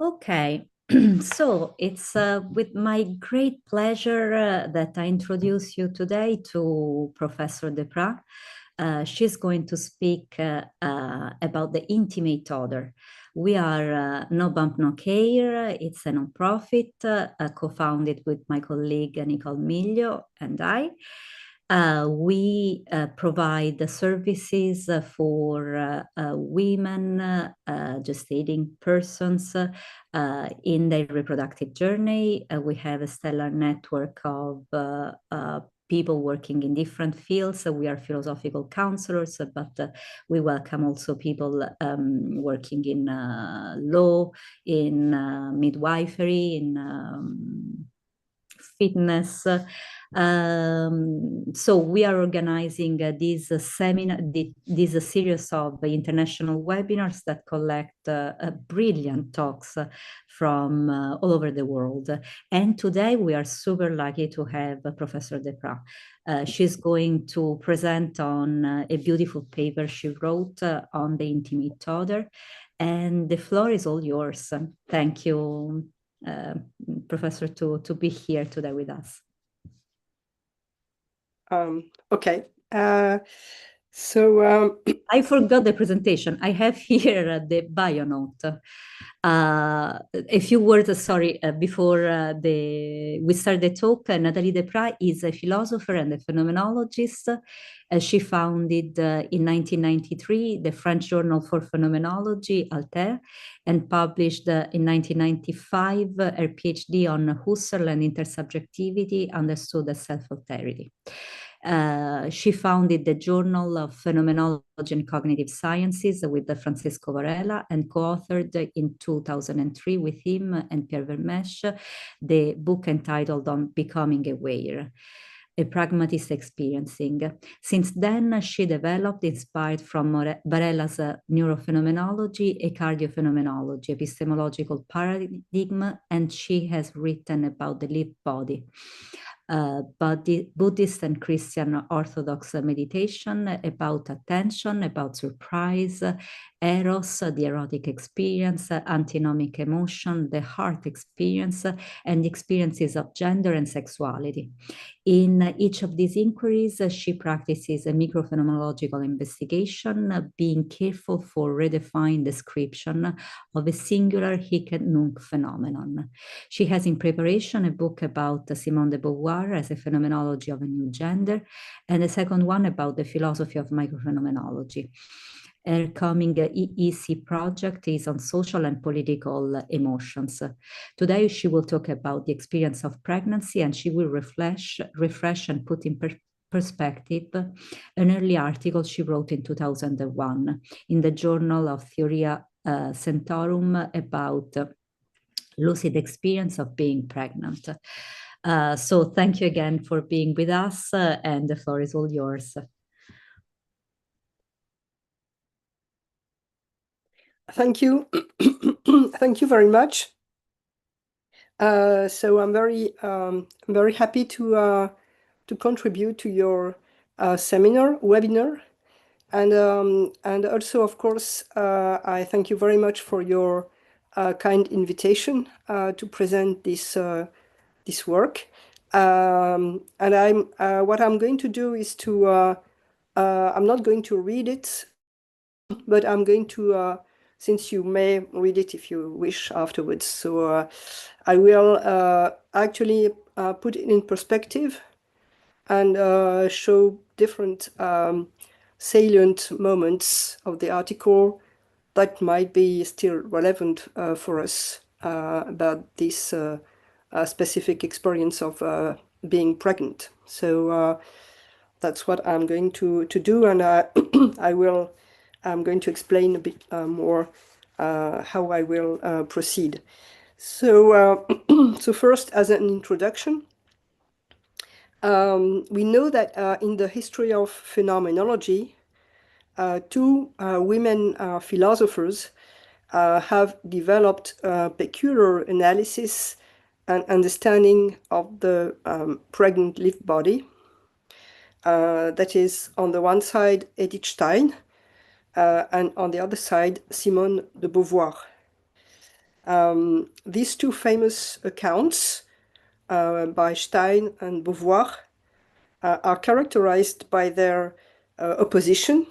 Okay, so it's with my great pleasure that I introduce you today to Professor Depraz. She's going to speak about the intimate other. We are Nobumpnocare. It's a non-profit co-founded with my colleague Nicole Miglio and I. We provide the services for women, gestating persons in their reproductive journey. We have a stellar network of people working in different fields. We are philosophical counselors, but we welcome also people working in law, in midwifery, in fitness. So we are organizing this seminar, this series of international webinars that collect brilliant talks from all over the world. And today we are super lucky to have Professor Depraz. She's going to present on a beautiful paper she wrote on the intimate other. And the floor is all yours. Thank you, Professor, to be here today with us. Okay. I forgot the presentation. I have here the bio note. A few words, sorry, before we start the talk. Nathalie Depraz is a philosopher and a phenomenologist. She founded in 1993 the French Journal for Phenomenology, Alter, and published in 1995 her PhD on Husserl and intersubjectivity understood as self-alterity. She founded the Journal of Phenomenology and Cognitive Sciences with Francisco Varela and co-authored in 2003 with him and Pierre Vermesch the book entitled On Becoming Aware, a pragmatist experiencing. Since then, she developed, inspired from Varela's neurophenomenology, a cardiophenomenology, epistemological paradigm, and she has written about the lived body. Buddhist and Christian Orthodox meditation, about attention, about surprise, eros, the erotic experience, antinomic emotion, the heart experience, and the experiences of gender and sexuality. In each of these inquiries, she practices a microphenomenological investigation, being careful for redefined description of a singular hic et nunc phenomenon. She has in preparation a book about Simone de Beauvoir as a phenomenology of a new gender, and a second one about the philosophy of microphenomenology. Her coming EEC project is on social and political emotions. Today, she will talk about the experience of pregnancy, and she will refresh and put in perspective an early article she wrote in 2001 in the Journal of Theoria Centorum about lucid experience of being pregnant. So thank you again for being with us, and the floor is all yours. Thank you. Thank you very much. So I'm very happy to contribute to your webinar, and also, of course, I thank you very much for your kind invitation to present this work. And what I'm going to do is I'm not going to read it, but I'm going to, since you may read it if you wish afterwards. So I will actually put it in perspective and show different salient moments of the article that might be still relevant for us about this specific experience of being pregnant. So that's what I'm going to do, and I'm going to explain a bit more how I will proceed. So, so first, as an introduction, we know that in the history of phenomenology, two women philosophers have developed peculiar analysis and understanding of the pregnant lived body. That is, on the one side, Edith Stein, and on the other side, Simone de Beauvoir. These two famous accounts by Stein and Beauvoir are characterized by their opposition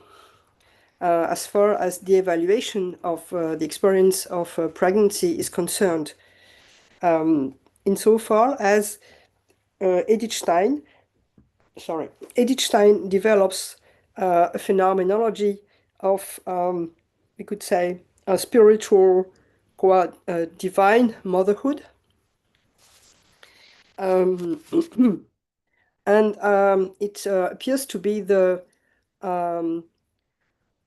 as far as the evaluation of the experience of pregnancy is concerned. Insofar as Edith Stein develops a phenomenology of, we could say, a spiritual, divine motherhood. And it appears to be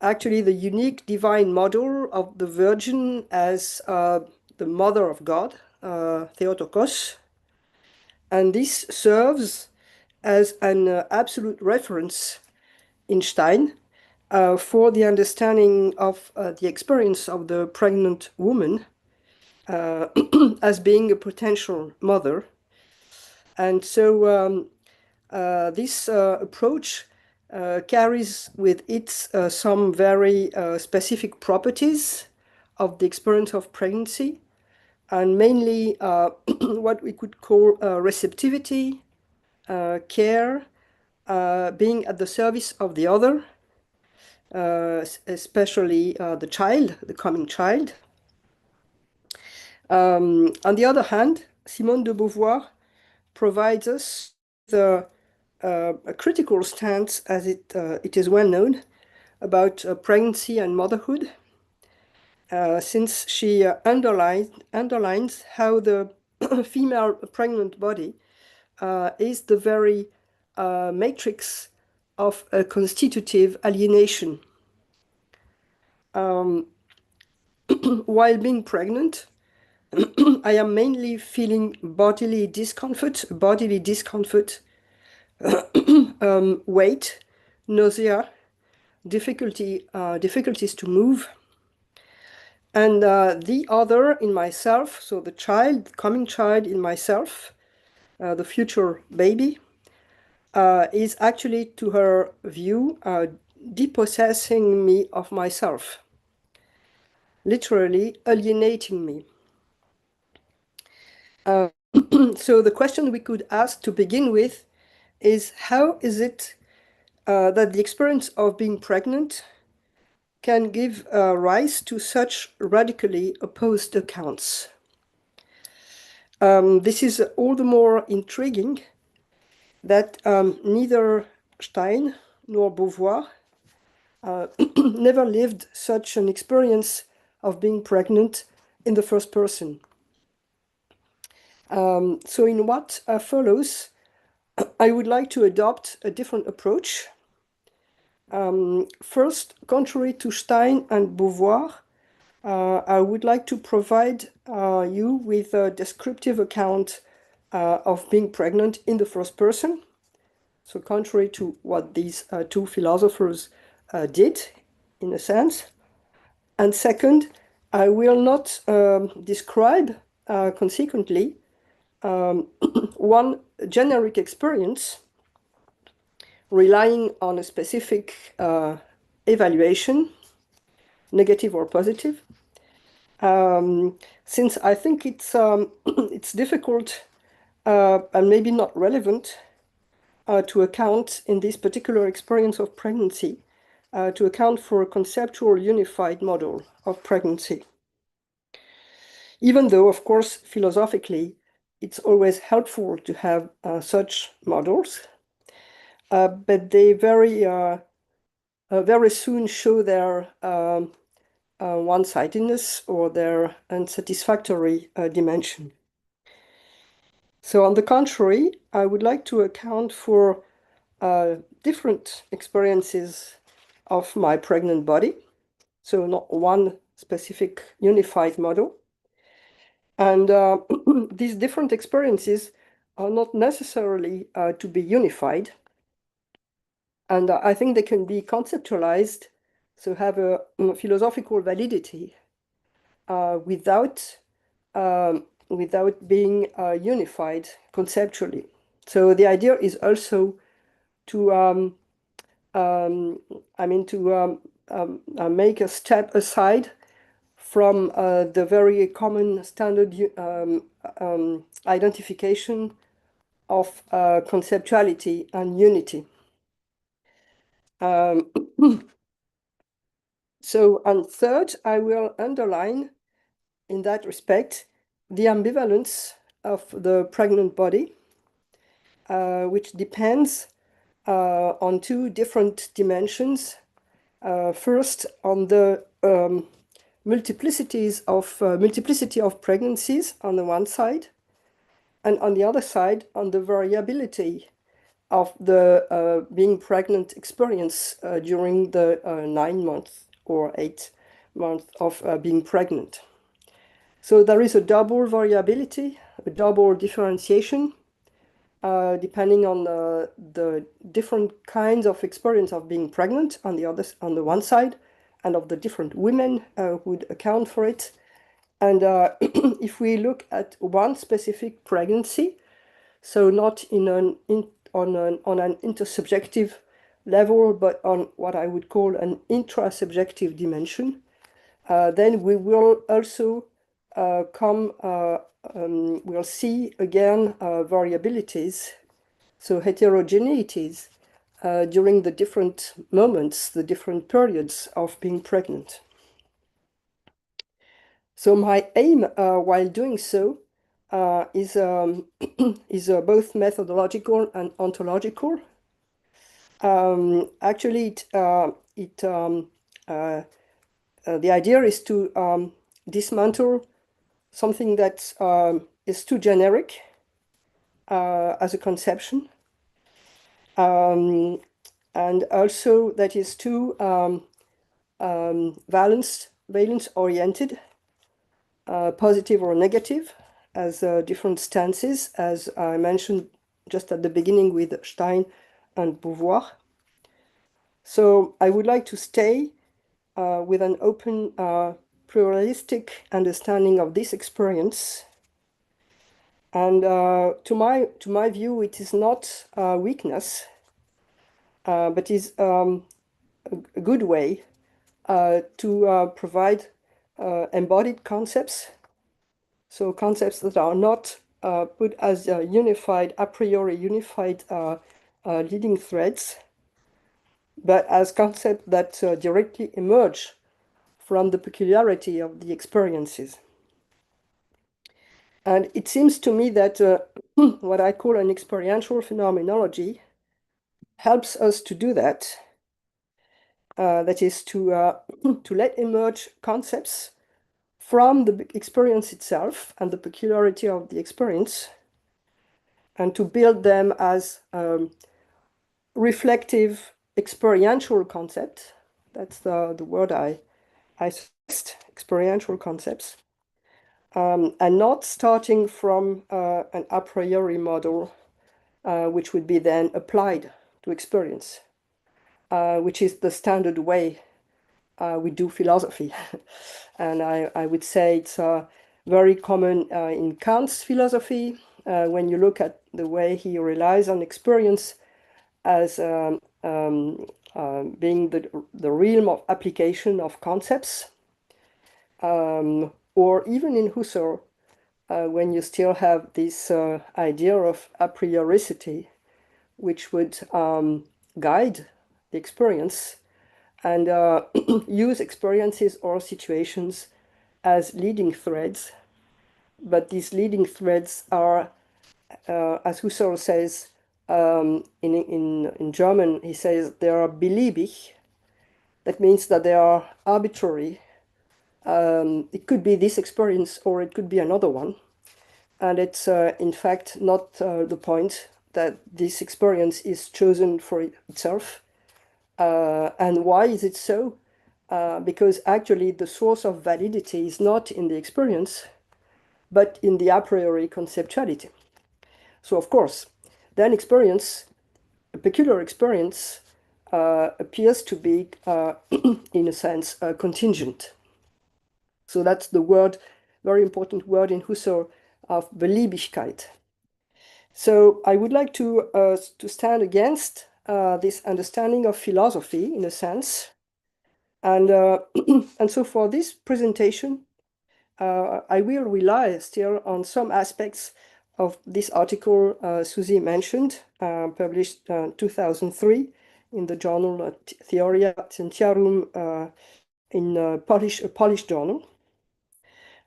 actually the unique divine model of the Virgin as the Mother of God, Theotokos. And this serves as an absolute reference in Stein for the understanding of the experience of the pregnant woman as being a potential mother. And so this approach carries with it some very specific properties of the experience of pregnancy, and mainly what we could call receptivity, care, being at the service of the other, especially the child, the coming child. On the other hand, Simone de Beauvoir provides us a critical stance, as it is well known, about pregnancy and motherhood, since she underlines how the female pregnant body is the very matrix of a constitutive alienation. While being pregnant, I am mainly feeling bodily discomfort, weight, nausea, difficulties to move. And the other in myself, so the child, coming child in myself, the future baby, is actually, to her view, depossessing me of myself, literally alienating me. So the question we could ask to begin with is, how is it that the experience of being pregnant can give rise to such radically opposed accounts? This is all the more intriguing that neither Stein nor Beauvoir never lived such an experience of being pregnant in the first person. So in what follows, I would like to adopt a different approach. First, contrary to Stein and Beauvoir, I would like to provide you with a descriptive account of being pregnant in the first person. So contrary to what these two philosophers did, in a sense. And second, I will not describe consequently one generic experience relying on a specific evaluation, negative or positive, since I think it's difficult and maybe not relevant to account in this particular experience of pregnancy, to account for a conceptual unified model of pregnancy. Even though, of course, philosophically, it's always helpful to have such models, but they very soon show their one-sidedness or their unsatisfactory dimension. So on the contrary, I would like to account for different experiences of my pregnant body, so not one specific unified model. And these different experiences are not necessarily to be unified. And I think they can be conceptualized, so have a philosophical validity without being unified conceptually. So the idea is also to make a step aside from the very common standard identification of conceptuality and unity. So, and third, I will underline in that respect the ambivalence of the pregnant body, which depends on two different dimensions. First, on the multiplicity of pregnancies on the one side, and on the other side, on the variability of the being pregnant experience during the 9 months or 8 months of being pregnant. So there is a double variability, a double differentiation, depending on the different kinds of experience of being pregnant on the one side, and of the different women who would account for it. And if we look at one specific pregnancy, so not on an intersubjective level, but on what I would call an intrasubjective dimension, then we will also we'll see again variabilities, so heterogeneities during the different moments, the different periods of being pregnant. So my aim while doing so is both methodological and ontological. Actually, the idea is to dismantle something that is too generic as a conception, and also that is too valence-oriented, positive or negative, as different stances, as I mentioned just at the beginning with Stein and Beauvoir. So I would like to stay with an open, pluralistic understanding of this experience. And to my view, it is not weakness, but is a good way to provide embodied concepts. So concepts that are not put as unified, a priori unified leading threads, but as concepts that directly emerge from the peculiarity of the experiences. And it seems to me that what I call an experiential phenomenology helps us to do that. That is to let emerge concepts from the experience itself and the peculiarity of the experience, and to build them as reflective experiential concept. That's the word I suggest, experiential concepts, and not starting from an a priori model, which would be then applied to experience, which is the standard way we do philosophy. And I would say it's very common in Kant's philosophy, when you look at the way he relies on experience as being the realm of application of concepts, or even in Husserl, when you still have this idea of a prioricity, which would guide the experience and use experiences or situations as leading threads. But these leading threads are, as Husserl says, in German, he says they are beliebig. That means that they are arbitrary. It could be this experience or it could be another one. And it's in fact not the point that this experience is chosen for itself. And why is it so? Because actually the source of validity is not in the experience, but in the a priori conceptuality. So of course, then experience, a peculiar experience, appears to be, in a sense, contingent. So that's the word, very important word in Husserl, of Beliebigkeit. So I would like to stand against this understanding of philosophy, in a sense, And, and so for this presentation, I will rely still on some aspects of this article Susie mentioned, published 2003 in the journal Theoria Scientiarum in a Polish journal.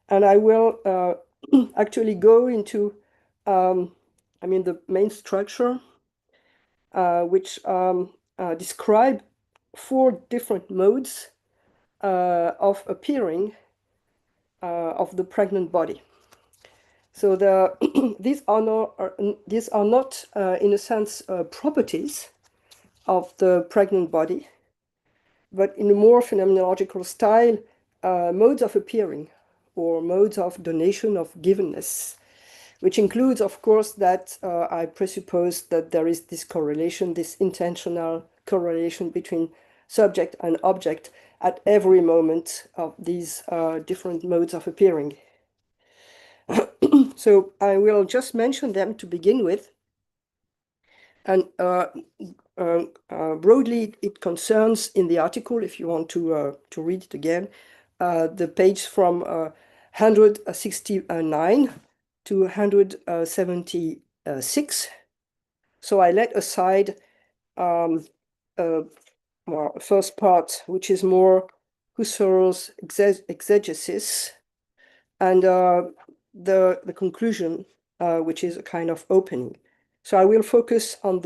And I will actually go into, the main structure, which describe 4 different modes of appearing of the pregnant body. So these are not, in a sense, properties of the pregnant body, but in a more phenomenological style, modes of appearing or modes of donation of givenness, which includes, of course, that I presuppose that there is this correlation, this intentional correlation between subject and object at every moment of these different modes of appearing. So I will just mention them to begin with. And broadly, it concerns in the article, if you want to read it again, the page from 169 to 176. So I let aside first part, which is more Husserl's exegesis, and the conclusion, which is a kind of opening. So I will focus on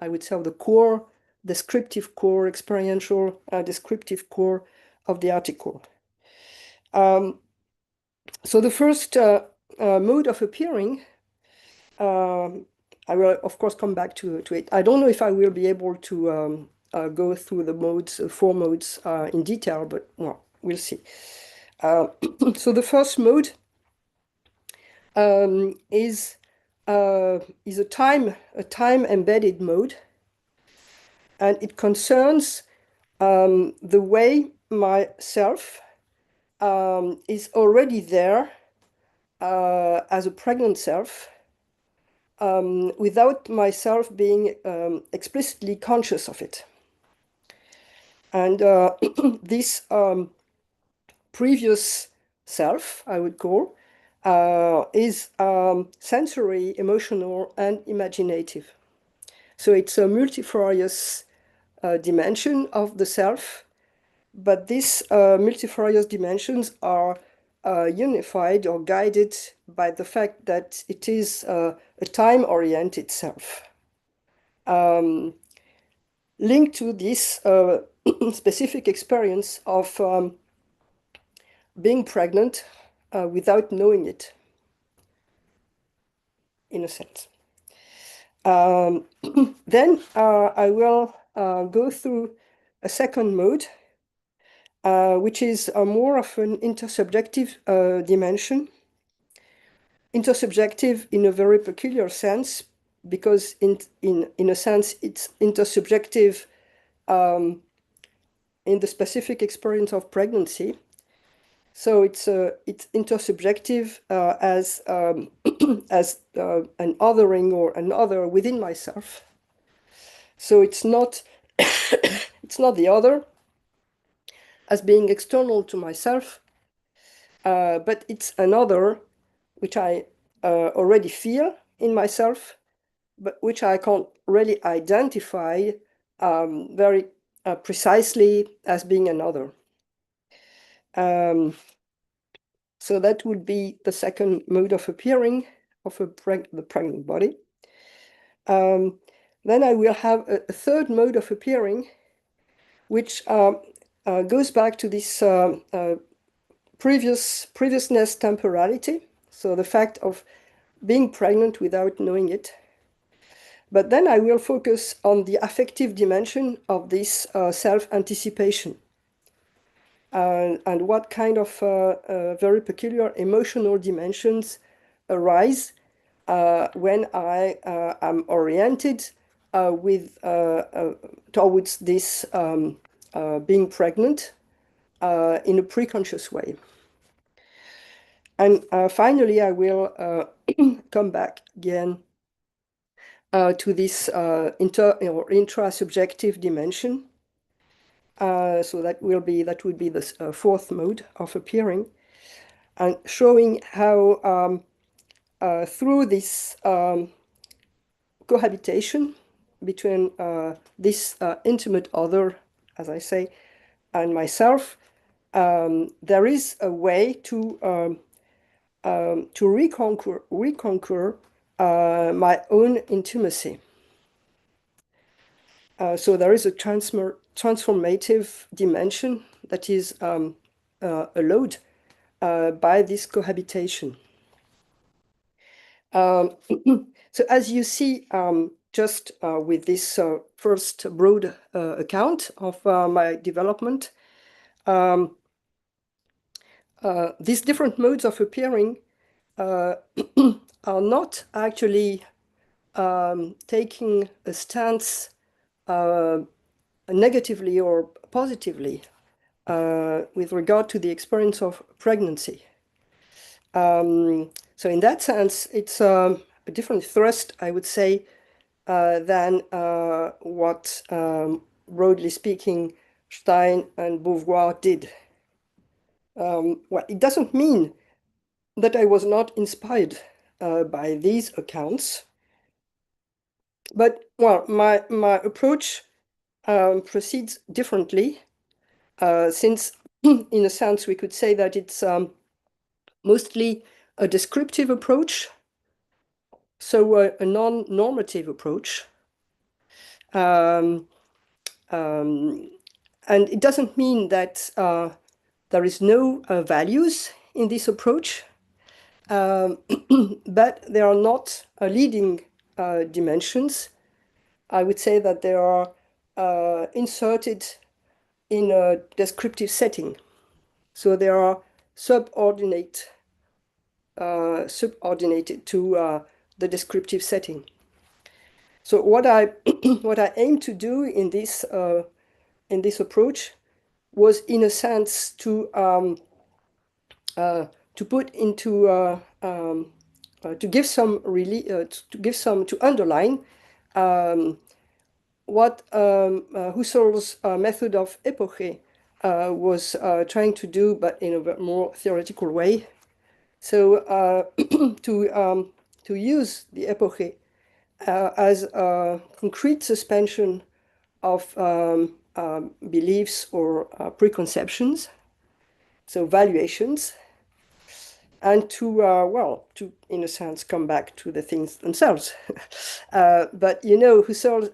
I would say, the core, descriptive core, experiential descriptive core of the article. So the first mode of appearing, I will, of course, come back to it. I don't know if I will be able to go through the modes, 4 modes in detail, but well, we'll see. So the first mode is a time embedded mode, and it concerns the way myself is already there as a pregnant self, without myself being explicitly conscious of it. And this previous self, I would call, is sensory, emotional, and imaginative. So it's a multifarious dimension of the self, but these multifarious dimensions are unified or guided by the fact that it is a time-oriented self. Linked to this specific experience of being pregnant without knowing it, in a sense. Then I will go through a second mode, which is more of an intersubjective dimension. Intersubjective in a very peculiar sense, because in a sense it's intersubjective in the specific experience of pregnancy. So it's intersubjective as as an othering or another within myself. So it's not it's not the other as being external to myself, but it's another which I already feel in myself, but which I can't really identify very precisely as being another. So that would be the second mode of appearing of the pregnant body. Then I will have a third mode of appearing, which goes back to this previousness temporality, so the fact of being pregnant without knowing it. But then I will focus on the affective dimension of this self-anticipation, and what kind of very peculiar emotional dimensions arise when I am oriented towards this being pregnant in a pre-conscious way. And finally, I will come back again to this intrasubjective dimension, So that would be the fourth mode of appearing, and showing how through this cohabitation between this intimate other, as I say, and myself, there is a way to reconquer my own intimacy. So there is a transformative dimension that is allowed by this cohabitation. So as you see, just with this first broad account of my development, these different modes of appearing are not actually taking a stance negatively or positively with regard to the experience of pregnancy. So in that sense, it's a different thrust, I would say, than what, broadly speaking, Stein and Beauvoir did. Well, it doesn't mean that I was not inspired by these accounts, but well, my approach proceeds differently, since in a sense we could say that it's mostly a descriptive approach, so a non-normative approach. And it doesn't mean that there is no values in this approach, but they are not leading dimensions. I would say that they are inserted in a descriptive setting. So they are subordinated to the descriptive setting. So what I what I aim to do in this approach was, in a sense, to put into to give some really to underline what Husserl's method of epoche was trying to do, but in a more theoretical way. So to use the epoche as a concrete suspension of beliefs or preconceptions, so valuations, and to, well, to, in a sense, come back to the things themselves. But, you know, Husserl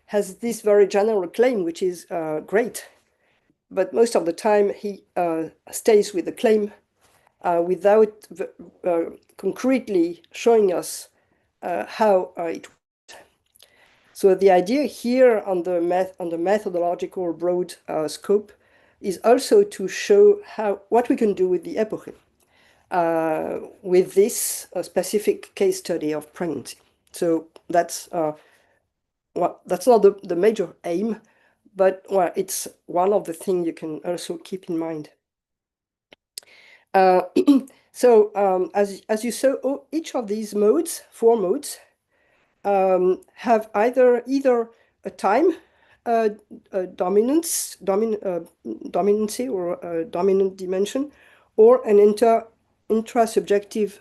has this very general claim, which is great, but most of the time he stays with the claim without concretely showing us how it works. So the idea here on the methodological broad scope is also to show what we can do with the epoche with this specific case study of pregnancy. So that's that's not the major aim, but well, it's one of the things you can also keep in mind. So as you saw, each of these modes, four modes, have either a time dominancy or a dominant dimension, or an intrasubjective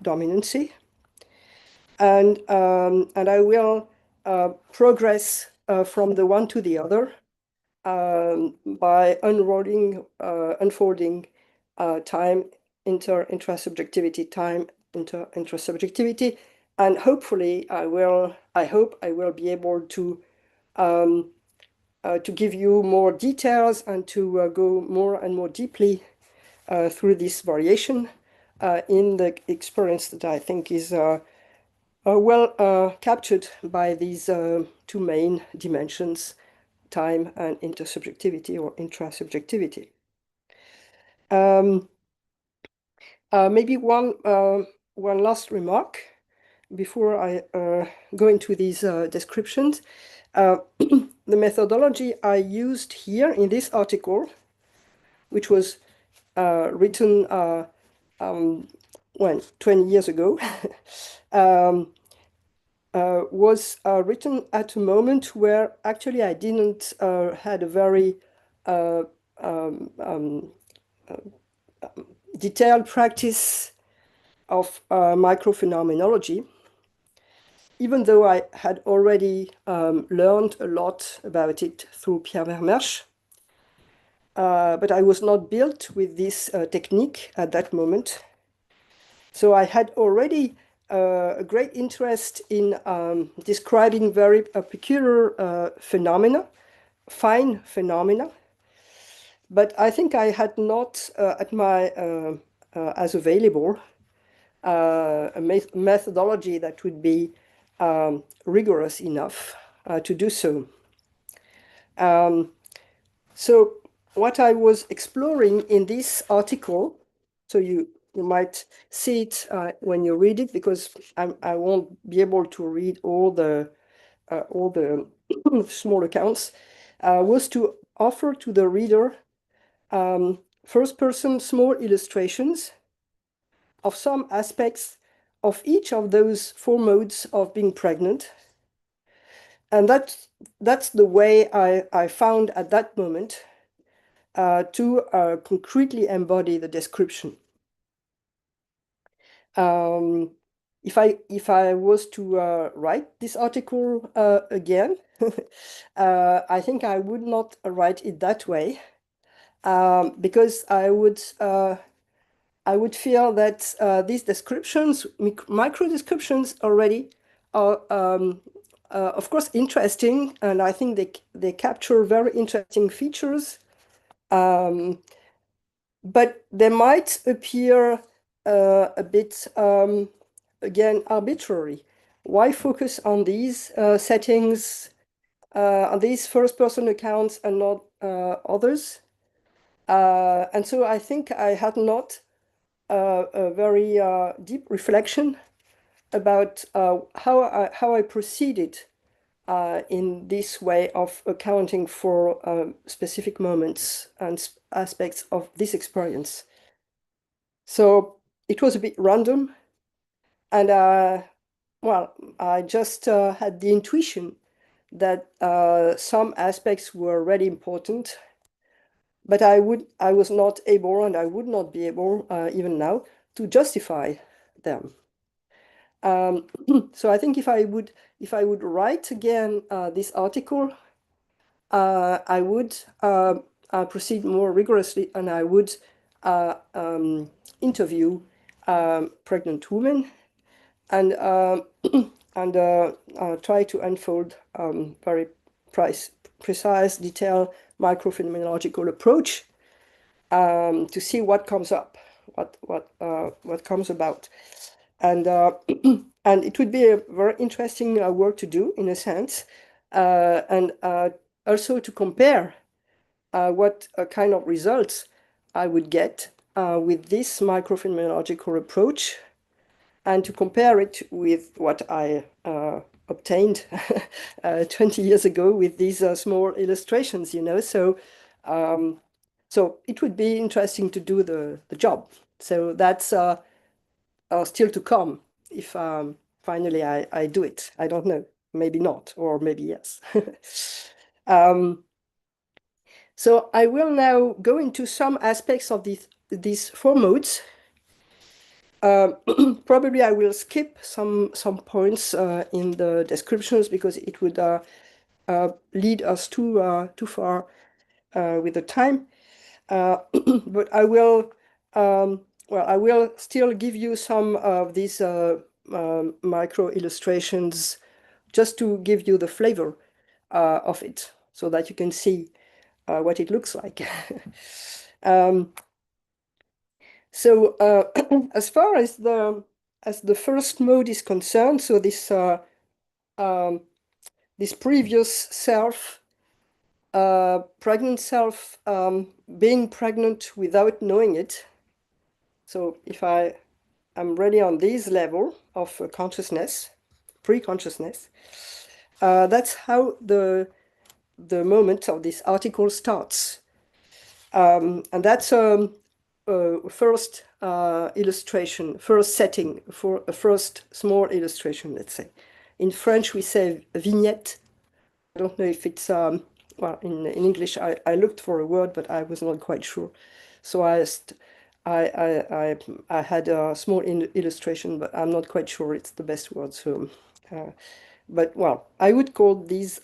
dominancy. And I will progress from the one to the other by unfolding time, intrasubjectivity, time, intrasubjectivity, and hopefully I hope I will be able to give you more details and to go more and more deeply through this variation in the experience that I think is well captured by these two main dimensions, time and intersubjectivity or intrasubjectivity. Maybe one last remark before I go into these descriptions. The methodology I used here in this article, which was written 20 years ago, was written at a moment where actually I didn't had a very detailed practice of microphenomenology, even though I had already learned a lot about it through Pierre Vermersch. But I was not built with this technique at that moment. So I had already a great interest in describing very peculiar phenomena, fine phenomena. But I think I had not as available a methodology that would be rigorous enough to do so. So what I was exploring in this article, so you might see it when you read it, because I won't be able to read all the small accounts, was to offer to the reader first-person small illustrations of some aspects of each of those four modes of being pregnant. And that's the way I found at that moment to concretely embody the description. If I was to write this article again, I think I would not write it that way, because I would feel that these descriptions, micro descriptions already, are of course interesting, and I think they capture very interesting features. But they might appear a bit, again, arbitrary. Why focus on these settings, on these first-person accounts and not others? And so I think I had not a very deep reflection about how I proceeded in this way of accounting for specific moments and aspects of this experience. So it was a bit random, and well, I just had the intuition that some aspects were really important, but I was not able, and I would not be able even now to justify them. So I think if I would write again this article, I would proceed more rigorously, and I would interview pregnant women and try to unfold very precise, detailed microphenomenological approach to see what comes up, what comes about. And and it would be a very interesting work to do, in a sense, and also to compare what kind of results I would get with this microphenomenological approach, and to compare it with what I obtained 20 years ago with these small illustrations, So, so it would be interesting to do the job. So that's still to come if finally I do it. I don't know, maybe not, or maybe yes. So I will now go into some aspects of these four modes. Probably I will skip some points in the descriptions because it would lead us too far with the time. But I will, well, I will still give you some of these micro illustrations just to give you the flavor of it, so that you can see what it looks like. So as far as the first mode is concerned, so this this previous self, pregnant self, being pregnant without knowing it. So if I am really on this level of consciousness, pre-consciousness, that's how the moment of this article starts. And that's first illustration, first setting for a first small illustration, let's say, In French, we say vignette. I don't know if it's, well, in English, I looked for a word, but I was not quite sure. So I had a small illustration, but I'm not quite sure it's the best word. So, but well, I would call these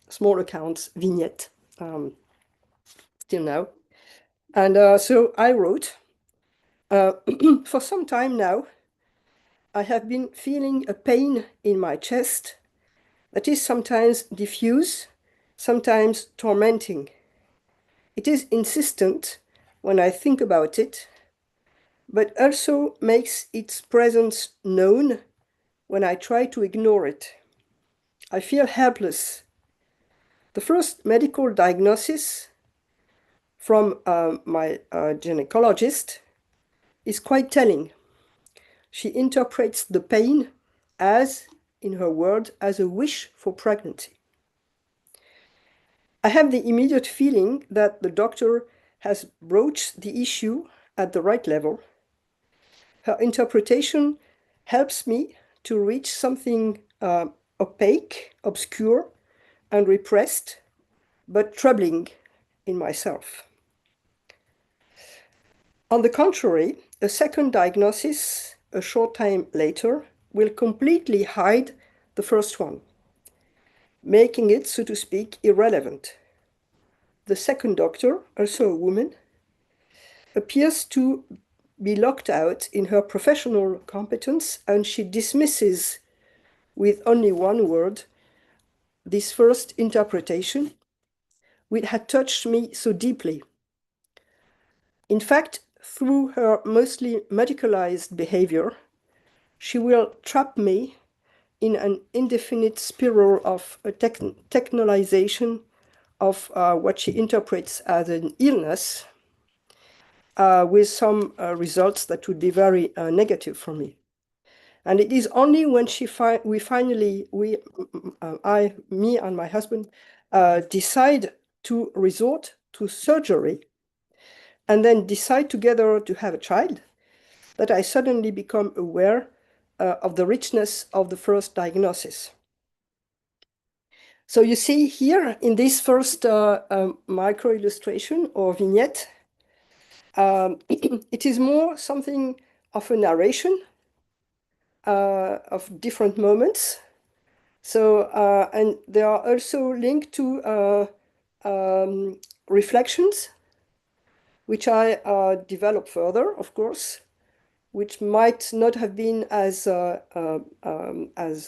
small accounts vignette still now. And so I wrote, for some time now, I have been feeling a pain in my chest that is sometimes diffuse, sometimes tormenting. It is insistent when I think about it, but also makes its presence known when I try to ignore it. I feel helpless. The first medical diagnosis from my gynecologist is quite telling. She interprets the pain as, in her word, as a wish for pregnancy. I have the immediate feeling that the doctor has broached the issue at the right level. Her interpretation helps me to reach something opaque, obscure, and repressed, but troubling in myself. On the contrary, a second diagnosis, a short time later, will completely hide the first one, making it, so to speak, irrelevant. The second doctor, also a woman, appears to be locked out in her professional competence, and she dismisses with only one word this first interpretation, which had touched me so deeply. In fact, through her mostly medicalized behavior, she will trap me in an indefinite spiral of a technicalization of what she interprets as an illness, with some results that would be very negative for me. And it is only when me and my husband, decide to resort to surgery and then decide together to have a child, that I suddenly become aware of the richness of the first diagnosis. So you see here in this first micro illustration or vignette, it is more something of a narration of different moments. So, and they are also linked to reflections, which I develop further, of course, which might not have been as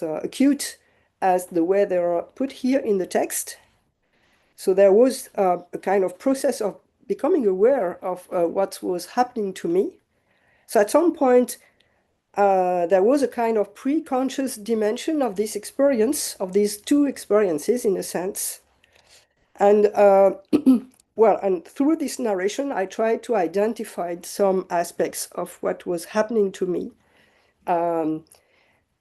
acute as the way they are put here in the text. So there was a kind of process of becoming aware of what was happening to me. So at some point, there was a kind of pre-conscious dimension of this experience, of these two experiences, in a sense. And well, and through this narration, I tried to identify some aspects of what was happening to me, and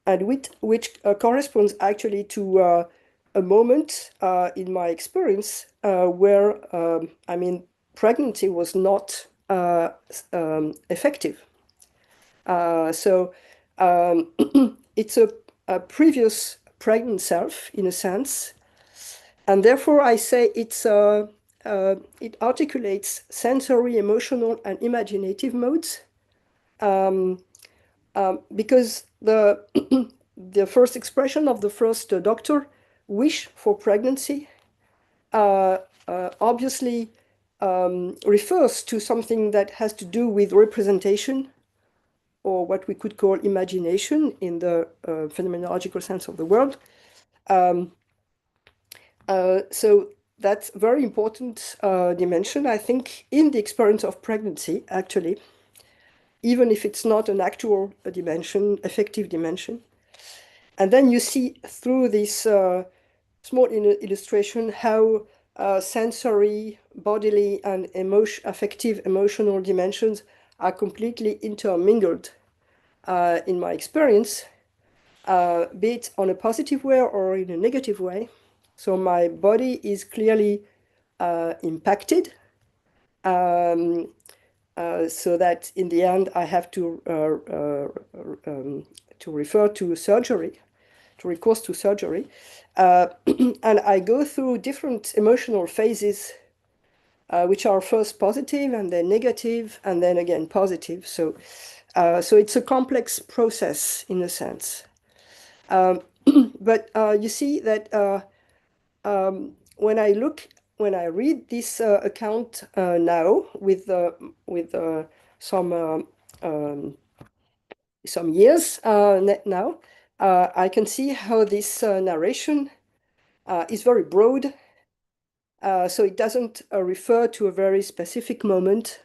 which corresponds actually to a moment in my experience where, I mean, pregnancy was not effective. So it's a previous pregnant self, in a sense, and therefore I say it articulates sensory, emotional, and imaginative modes, because the the first expression of the first doctor, wish for pregnancy, obviously refers to something that has to do with representation, or what we could call imagination in the phenomenological sense of the word. So that's a very important dimension, I think, in the experience of pregnancy, actually, even if it's not an actual dimension, effective dimension. And then you see through this small illustration how sensory, bodily, and affective, emotional dimensions are completely intermingled in my experience, be it on a positive way or in a negative way. So my body is clearly impacted, so that in the end I have to refer to surgery. recourse to surgery. And I go through different emotional phases, which are first positive and then negative and then again positive. So it's a complex process in a sense. But you see that when I read this account now with some years now, I can see how this narration is very broad. So it doesn't refer to a very specific moment.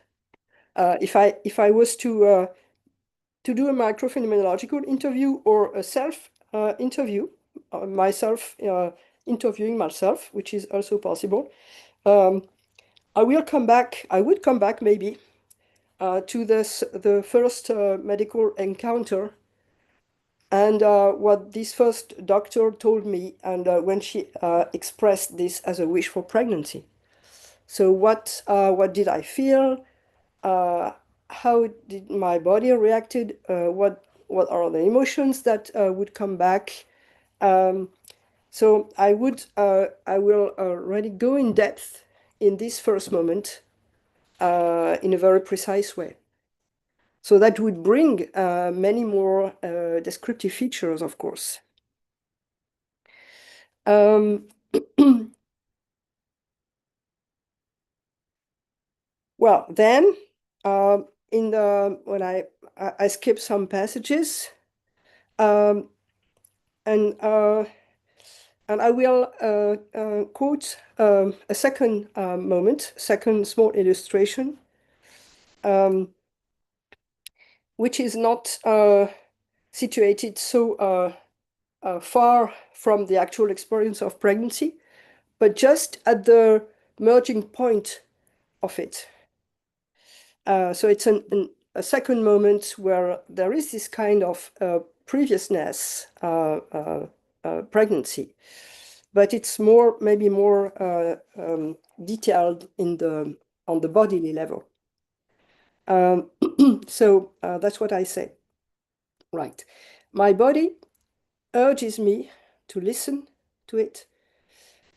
If I was to do a microphenomenological interview or a self interview, myself interviewing myself, which is also possible, I would come back maybe to the first medical encounter and what this first doctor told me, and when she expressed this as a wish for pregnancy. So what did I feel? How did my body reacted? What are the emotions that would come back? So I will already go in depth in this first moment in a very precise way. So that would bring many more descriptive features, of course. Well, then when I skip some passages, and I will quote a second moment, second small illustration, which is not situated so far from the actual experience of pregnancy, but just at the merging point of it. So it's a second moment where there is this kind of previousness pregnancy, but it's maybe more detailed on the bodily level. So that's what I say. Right. My body urges me to listen to it,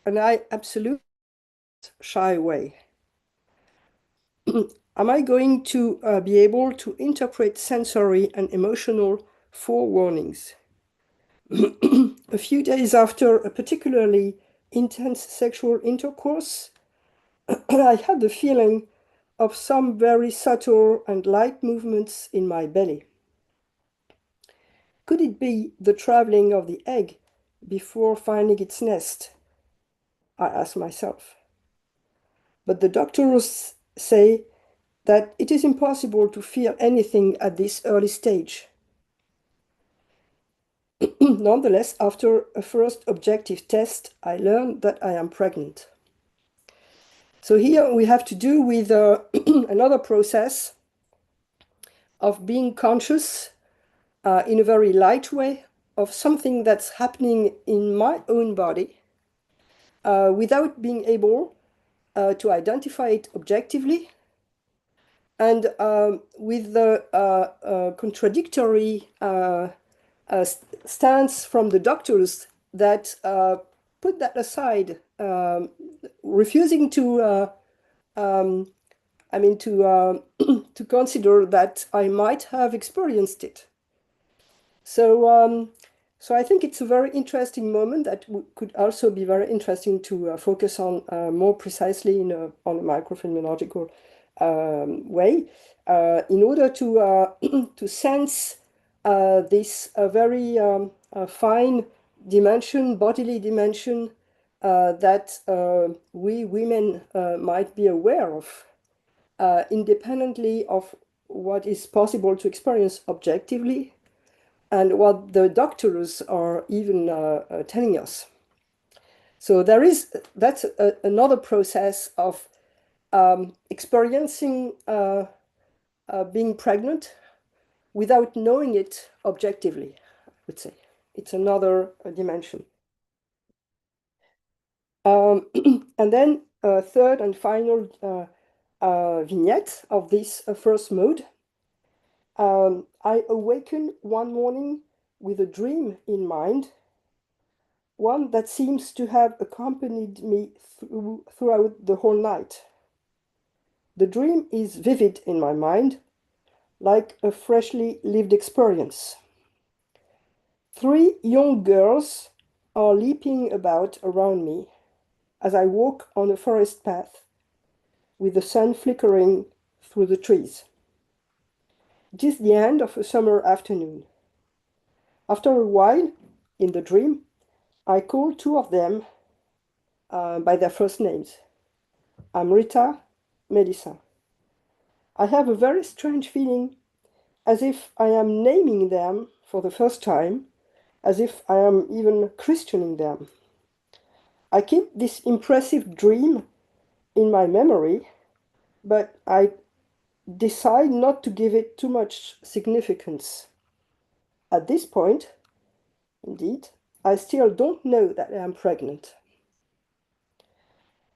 and I absolutely shy away. Am I going to be able to interpret sensory and emotional forewarnings? A few days after a particularly intense sexual intercourse, I had the feeling of some very subtle and light movements in my belly. Could it be the traveling of the egg before finding its nest? I asked myself. But the doctors say that it is impossible to feel anything at this early stage. Nonetheless, after a first objective test, I learned that I am pregnant. So here we have to do with another process of being conscious in a very light way of something that's happening in my own body without being able to identify it objectively, and with the contradictory stance from the doctors that put that aside, refusing to to consider that I might have experienced it. So I think it's a very interesting moment that could also be very interesting to focus on more precisely on a microphenomenological way, in order to to sense this very fine dimension, bodily dimension, that we women might be aware of, independently of what is possible to experience objectively and what the doctors are even telling us. So that's another process of experiencing being pregnant without knowing it objectively, I would say. It's another dimension. And then a third and final vignette of this first mode. I awakened one morning with a dream in mind, one that seems to have accompanied me throughout the whole night. The dream is vivid in my mind, like a freshly lived experience. 3 young girls are leaping about around me as I walk on a forest path with the sun flickering through the trees. It is the end of a summer afternoon. After a while, in the dream, I call 2 of them by their first names. Amrita, Melissa. I have a very strange feeling, as if I am naming them for the first time, as if I am even christening them. I keep this impressive dream in my memory, but I decide not to give it too much significance. At this point, indeed, I still don't know that I am pregnant.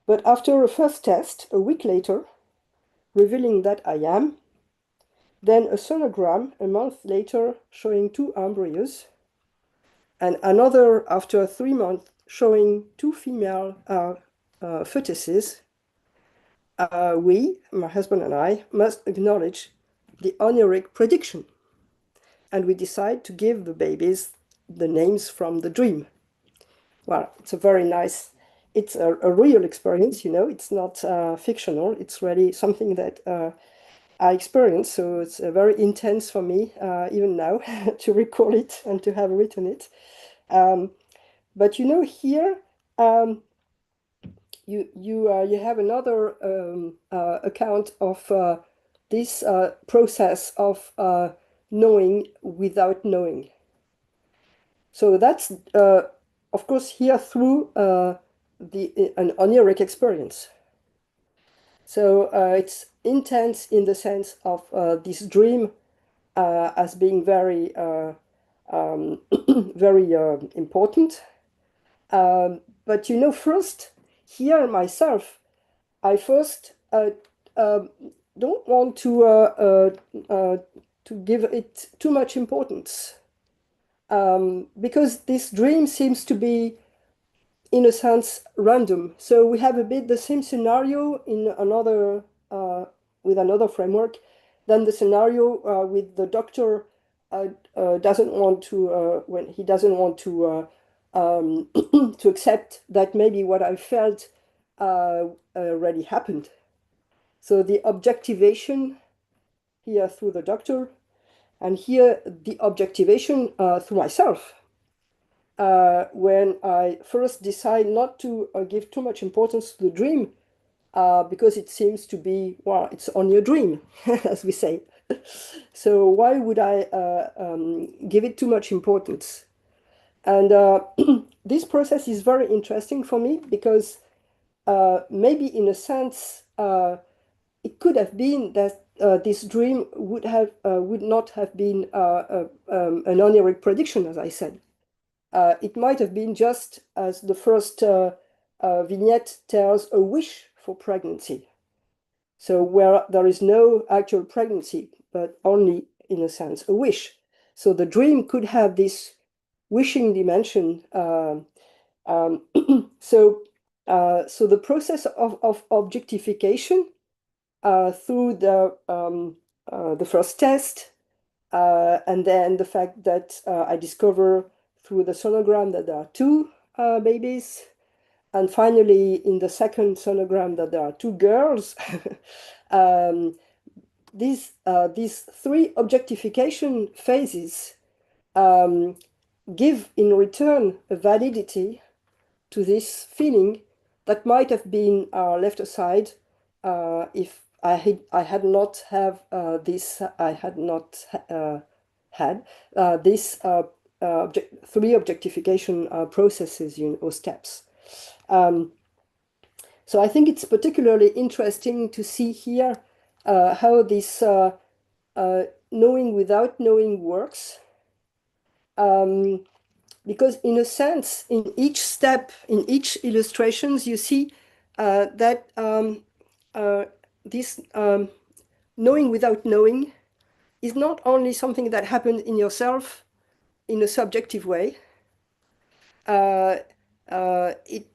But after a first test, a week later, revealing that I am, then a sonogram a month later showing 2 embryos, and another after 3 months showing 2 female fetuses, we, my husband and I, must acknowledge the honorific prediction. And we decide to give the babies the names from the dream. Well, it's a very nice, it's a real experience, you know, it's not fictional, it's really something that I experienced, so it's very intense for me, even now, to recall it and to have written it. But you know, here you have another account of this process of knowing without knowing. So that's of course here through an oniric experience. So it's intense in the sense of this dream as being very very important. But you know, first here myself, I first don't want to give it too much importance, because this dream seems to be, in a sense, random. So we have a bit the same scenario in another with another framework than the scenario with the doctor doesn't want to when he doesn't want to to accept that maybe what I felt already happened. So the objectivation here through the doctor, and here the objectivation through myself. When I first decide not to give too much importance to the dream, because it seems to be, well, it's only a dream, as we say. So why would I give it too much importance? And this process is very interesting for me because maybe in a sense, it could have been that this dream would not have been an oniric prediction, as I said. It might have been just as the first vignette tells, a wish for pregnancy. So where there is no actual pregnancy, but only, in a sense, a wish. So the dream could have this wishing dimension. So the process of objectification through the first test, and then the fact that I discover through the sonogram that there are 2 babies, and finally in the second sonogram that there are 2 girls. These 3 objectification phases give in return a validity to this feeling that might have been left aside if I had not have this I had not had this 3 objectification processes, you know, or steps. So I think it's particularly interesting to see here how this knowing without knowing works. Because in a sense, in each step, in each illustrations, you see that this knowing without knowing is not only something that happened in yourself in a subjective way, it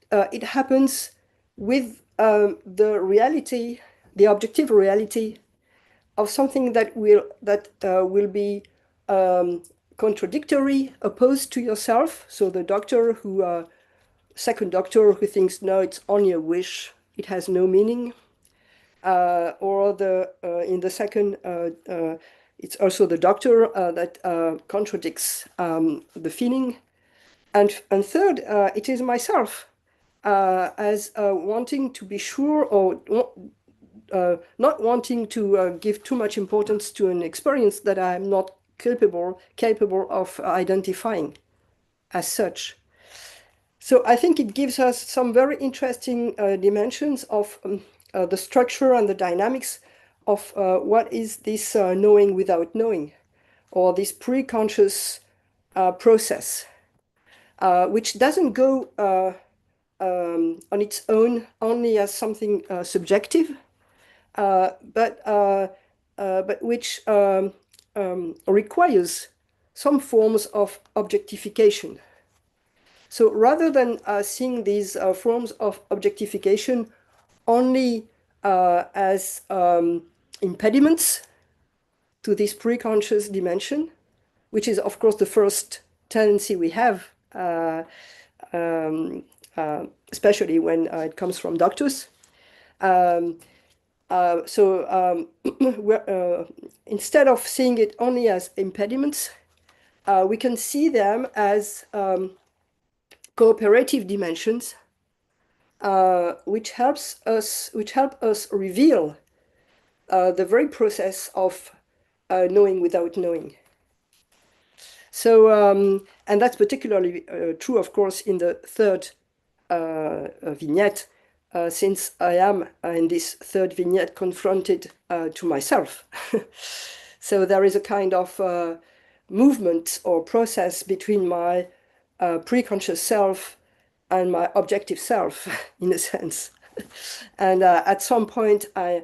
happens with the reality, the objective reality of something that will be contradictory, opposed to yourself. So the doctor who, second doctor who thinks, no, it's only a wish, it has no meaning. Or in the second, it's also the doctor that contradicts the feeling. And third, it is myself as wanting to be sure, or not wanting to give too much importance to an experience that I'm not capable of identifying as such. So I think it gives us some very interesting dimensions of the structure and the dynamics of what is this knowing without knowing, or this pre-conscious process, which doesn't go on its own only as something subjective, but which requires some forms of objectification. So rather than seeing these forms of objectification only as impediments to this pre-conscious dimension, which is, of course, the first tendency we have, especially when it comes from doctors. Instead of seeing it only as impediments, we can see them as cooperative dimensions, which help us reveal the very process of knowing without knowing. So, and that's particularly true, of course, in the third vignette, since I am in this third vignette confronted to myself. So there is a kind of movement or process between my pre-conscious self and my objective self, in a sense. And at some point, I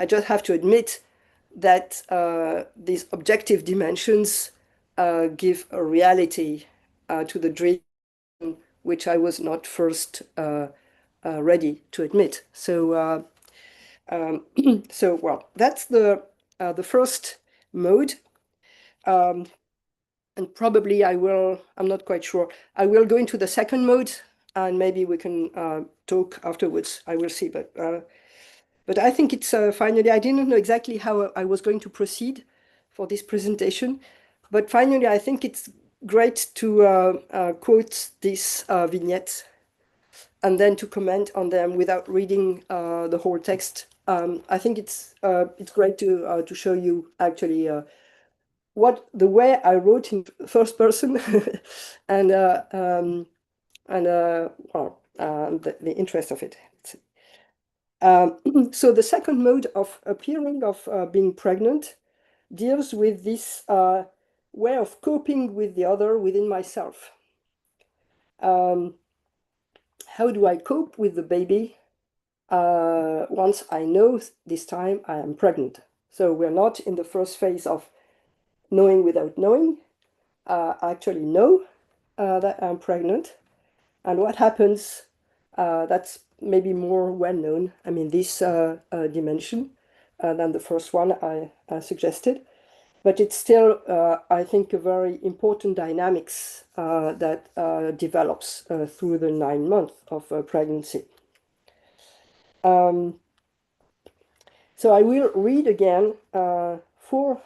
just have to admit that these objective dimensions give a reality to the dream, which I was not first ready to admit. So, well, that's the first mode. And probably I'm not quite sure, I will go into the second mode, and maybe we can talk afterwards. I will see, but I think it's finally, I didn't know exactly how I was going to proceed for this presentation, but finally, I think it's great to quote these vignettes and then to comment on them without reading the whole text. I think it's great to show you actually the way I wrote in first person and the interest of it. So the second mode of appearing, of being pregnant, deals with this way of coping with the other within myself. How do I cope with the baby once I know this time I am pregnant? So we're not in the first phase of knowing without knowing. I actually know that I'm pregnant. And what happens, that's maybe more well known, I mean, this dimension than the first one I suggested. But it's still, I think, a very important dynamics that develops through the 9 months of pregnancy. So I will read again 4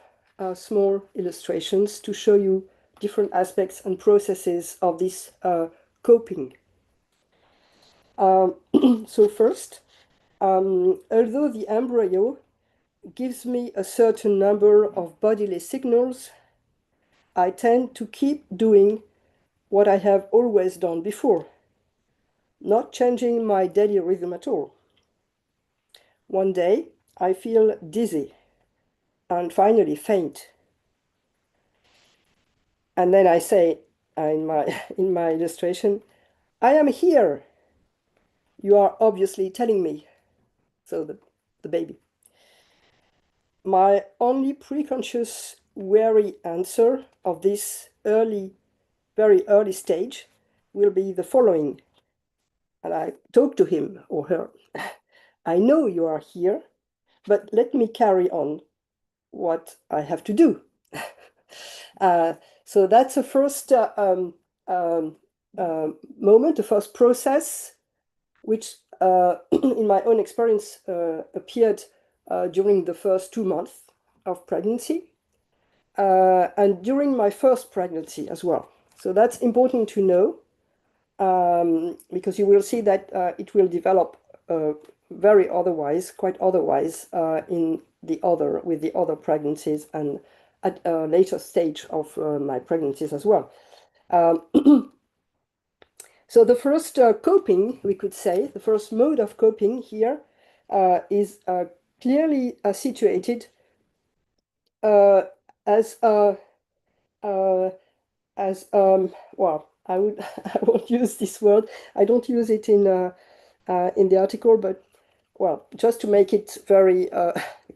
small illustrations to show you different aspects and processes of this coping. So first, although the embryo gives me a certain number of bodily signals, I tend to keep doing what I have always done before, not changing my daily rhythm at all. One day, I feel dizzy and finally faint. And then I say in my illustration, I am here. You are obviously telling me. So the baby. My only preconscious wary answer of this early very early stage will be the following. And I talk to him or her. I know you are here, but let me carry on what I have to do. So that's the first moment, the first process, which in my own experience appeared during the first 2 months of pregnancy and during my first pregnancy as well. So that's important to know because you will see that it will develop very otherwise, quite otherwise with the other pregnancies and at a later stage of my pregnancies as well. So the first coping, we could say, the first mode of coping here is clearly situated as well, I won't use this word. I don't use it in the article, but well, just to make it very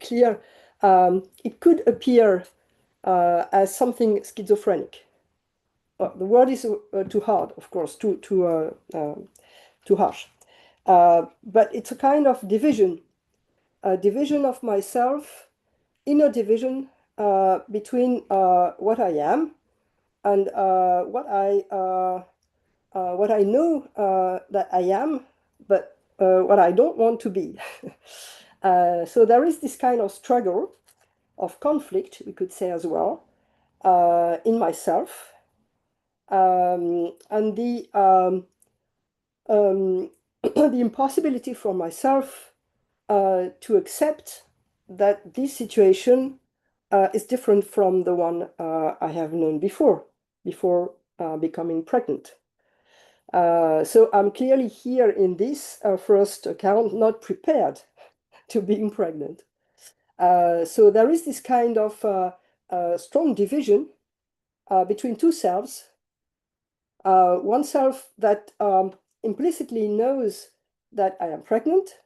clear, it could appear as something schizophrenic. The word is too hard, of course, too harsh. But it's a kind of division, a division of myself, inner division between what I am and what I know that I am, but what I don't want to be. So there is this kind of struggle, of conflict, we could say as well, in myself, and the impossibility for myself to accept that this situation is different from the one I have known before becoming pregnant. So I'm clearly here in this first account not prepared to being pregnant. So there is this kind of strong division between two selves. One self that implicitly knows that I am pregnant,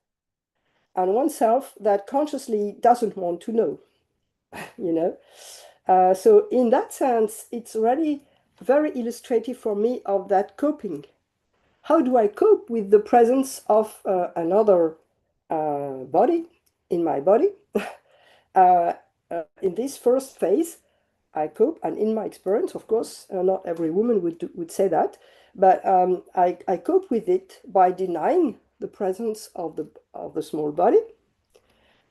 and one self that consciously doesn't want to know, you know. So in that sense, it's really very illustrative for me of that coping. How do I cope with the presence of another body in my body? In this first phase, I cope, and in my experience, of course, not every woman would say that, but I cope with it by denying the presence of the small body,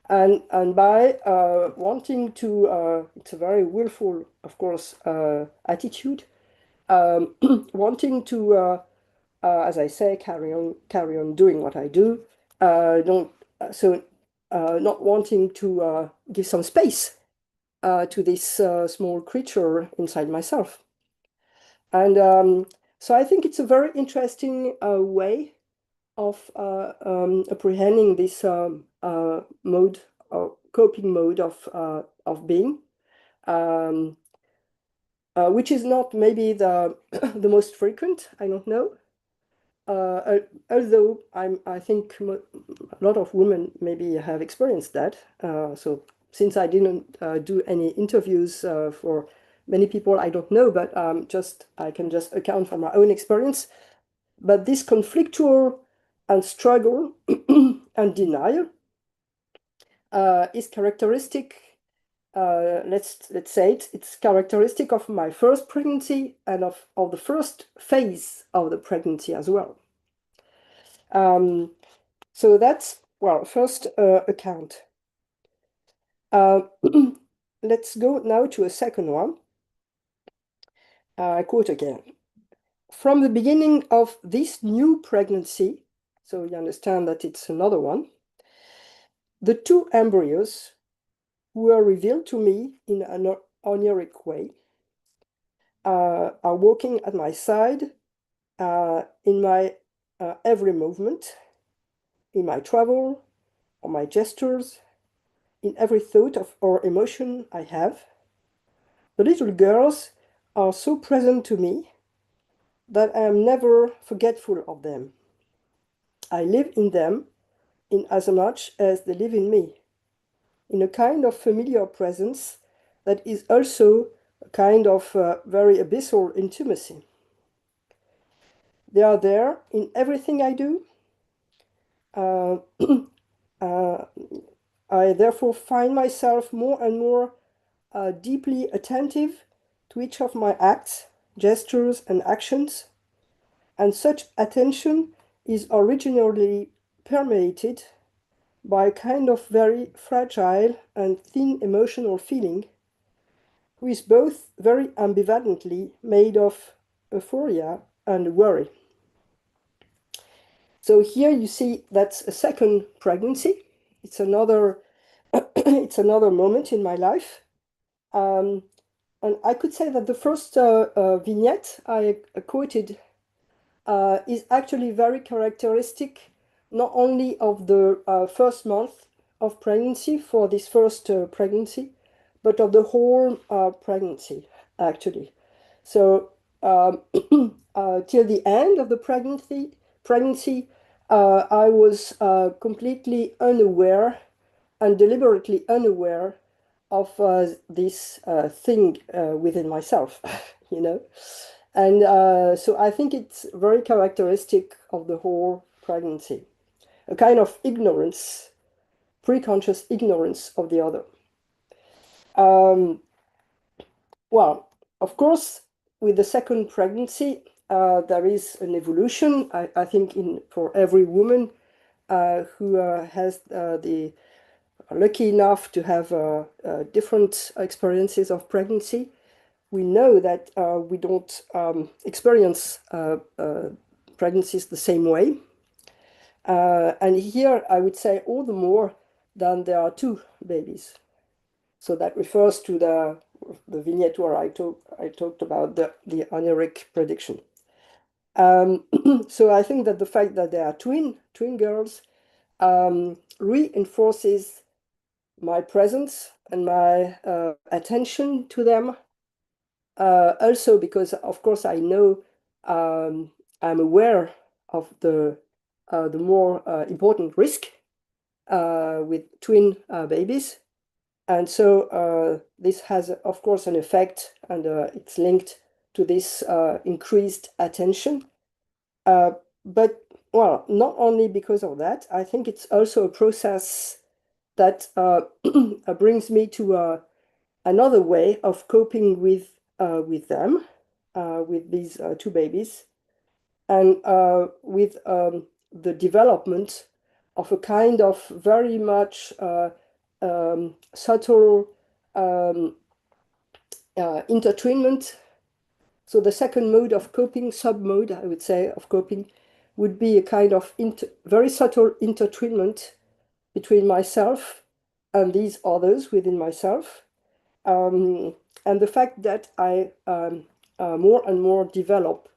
and by wanting to. It's a very willful, of course, attitude, wanting to. As I say, carry on doing what I do. Don't so not wanting to give some space to this small creature inside myself. And so I think it's a very interesting way of apprehending this mode, or coping mode of being, which is not maybe the the most frequent. I don't know. Although I think a lot of women maybe have experienced that. So since I didn't do any interviews for many people, I don't know, but I can just account for my own experience. But this conflictual and struggle and denial is characteristic. Let's say it's characteristic of my first pregnancy and of the first phase of the pregnancy as well. So that's, well, first account. Let's go now to a second one. I quote again. From the beginning of this new pregnancy, so you understand that it's another one, the two embryos were revealed to me in an oniric way, are walking at my side in my every movement, in my travel, or my gestures, in every thought or emotion I have. The little girls are so present to me that I am never forgetful of them. I live in them in as much as they live in me, in a kind of familiar presence that is also a kind of very abyssal intimacy. They are there in everything I do. Uh, I therefore find myself more and more deeply attentive to each of my acts, gestures, and actions. And such attention is originally permeated by a kind of very fragile and thin emotional feeling, which is both very ambivalently made of euphoria and worry. So here you see that's a second pregnancy. It's another, it's another moment in my life. And I could say that the first vignette I quoted is actually very characteristic not only of the first month of pregnancy for this first pregnancy, but of the whole pregnancy, actually. So till the end of the pregnancy, I was completely unaware and deliberately unaware of this thing within myself, you know. And so I think it's very characteristic of the whole pregnancy, a kind of ignorance, pre-conscious ignorance of the other. Well, of course, with the second pregnancy, there is an evolution, I think, for every woman who has the lucky enough to have different experiences of pregnancy. We know that we don't experience pregnancies the same way. And here I would say all the more than there are two babies. So that refers to the vignette where I talked about the oniric prediction. So I think that the fact that they are twin girls reinforces my presence and my attention to them. Also because, of course, I know I'm aware of the more important risk with twin babies. And so this has, of course, an effect, and it's linked to this increased attention. But, well, not only because of that, I think it's also a process that brings me to another way of coping with them, with these two babies, and with the development of a kind of very much subtle intertwinement. So the second mode of coping, sub-mode, I would say, of coping, would be a kind of very subtle intertwinement between myself and these others within myself. And the fact that I more and more develop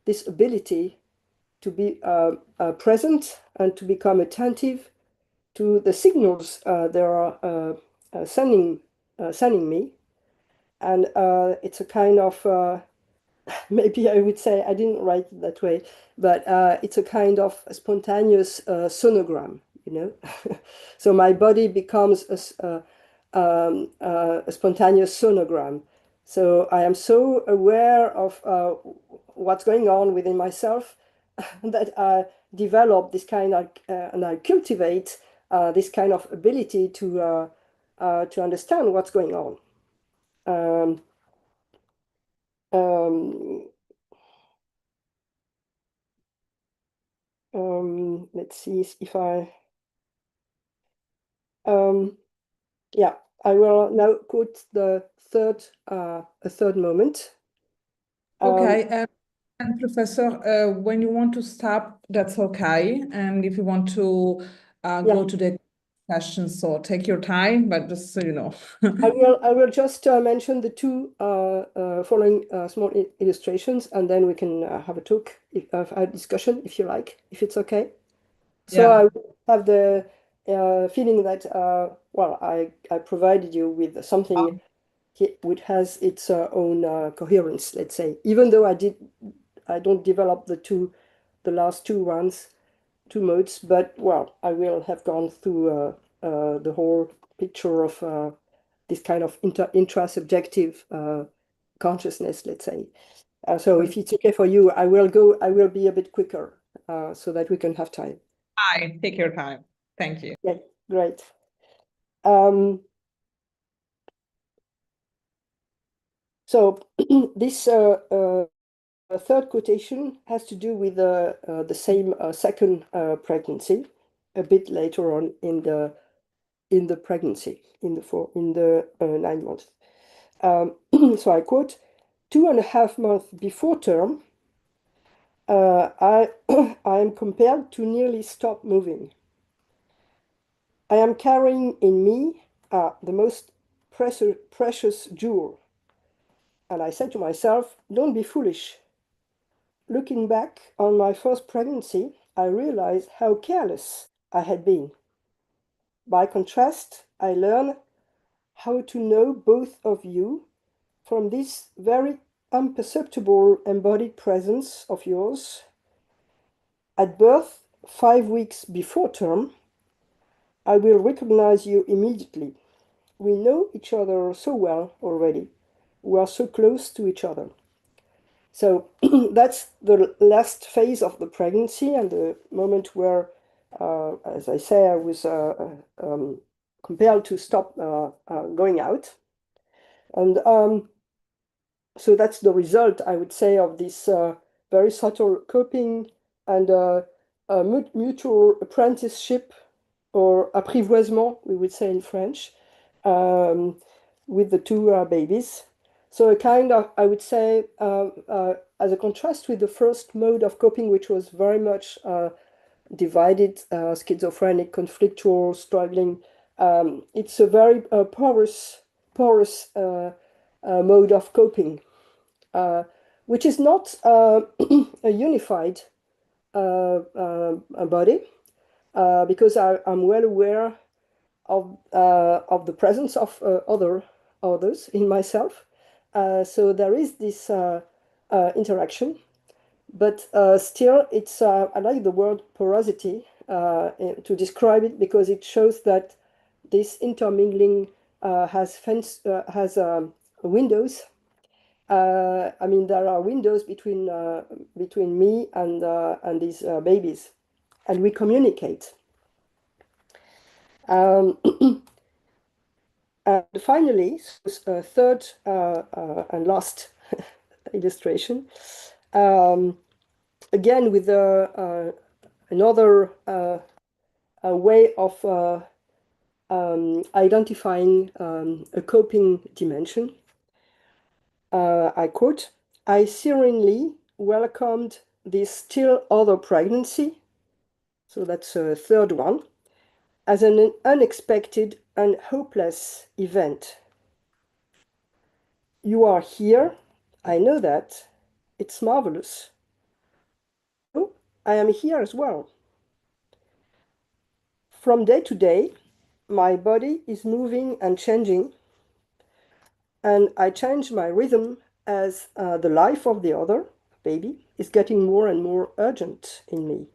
this ability to be present and to become attentive to the signals they are sending me. And it's a kind of, maybe I would say, I didn't write it that way, but it's a kind of a spontaneous sonogram, you know. So my body becomes a spontaneous sonogram. So I am so aware of what's going on within myself that I develop this kind of, and I cultivate this kind of ability to understand what's going on. Um, um, let's see if yeah, I will now quote the a third moment. Okay, and Professor, when you want to stop, that's okay. And if you want to Yeah, go to the questions, so take your time, but just so you know. I will just mention the two following small illustrations, and then we can have a talk, a discussion, if you like, if it's okay. So Yeah. I have the feeling that, well, I provided you with something which has its own coherence, let's say, even though I don't develop the last two modes, but, well, I will have gone through the whole picture of this kind of intrasubjective consciousness, let's say. So if it's okay for you, I will be a bit quicker so that we can have time. Hi, take your time. Thank you. Yeah, great. So this third quotation has to do with the same second pregnancy, a bit later on in the pregnancy, in the 9 months. So I quote, 2.5 months before term, I am compelled to nearly stop moving. I am carrying in me the most precious jewel. And I said to myself, don't be foolish. Looking back on my first pregnancy, I realized how careless I had been. By contrast, I learned how to know both of you from this very imperceptible embodied presence of yours. At birth, 5 weeks before term, I will recognize you immediately. We know each other so well already. We are so close to each other. So that's the last phase of the pregnancy and the moment where, as I say, I was compelled to stop going out. And so that's the result, I would say, of this very subtle coping and mutual apprenticeship, or apprivoisement, we would say in French, with the two babies. So a kind of, I would say, as a contrast with the first mode of coping, which was very much divided, schizophrenic, conflictual, struggling, it's a very porous mode of coping, which is not a unified body, because I'm well aware of the presence of others in myself. So there is this interaction, but still, it's I like the word porosity to describe it, because it shows that this intermingling has windows. I mean, there are windows between me and these babies, and we communicate. And finally, third and last illustration, again with another way of identifying a coping dimension. I quote, I serenely welcomed this still other pregnancy, so that's a third one, as an unexpected and hopeless event. You are here, I know that. It's marvelous. Oh, I am here as well. From day to day, my body is moving and changing, and I change my rhythm as the life of the other baby is getting more and more urgent in me.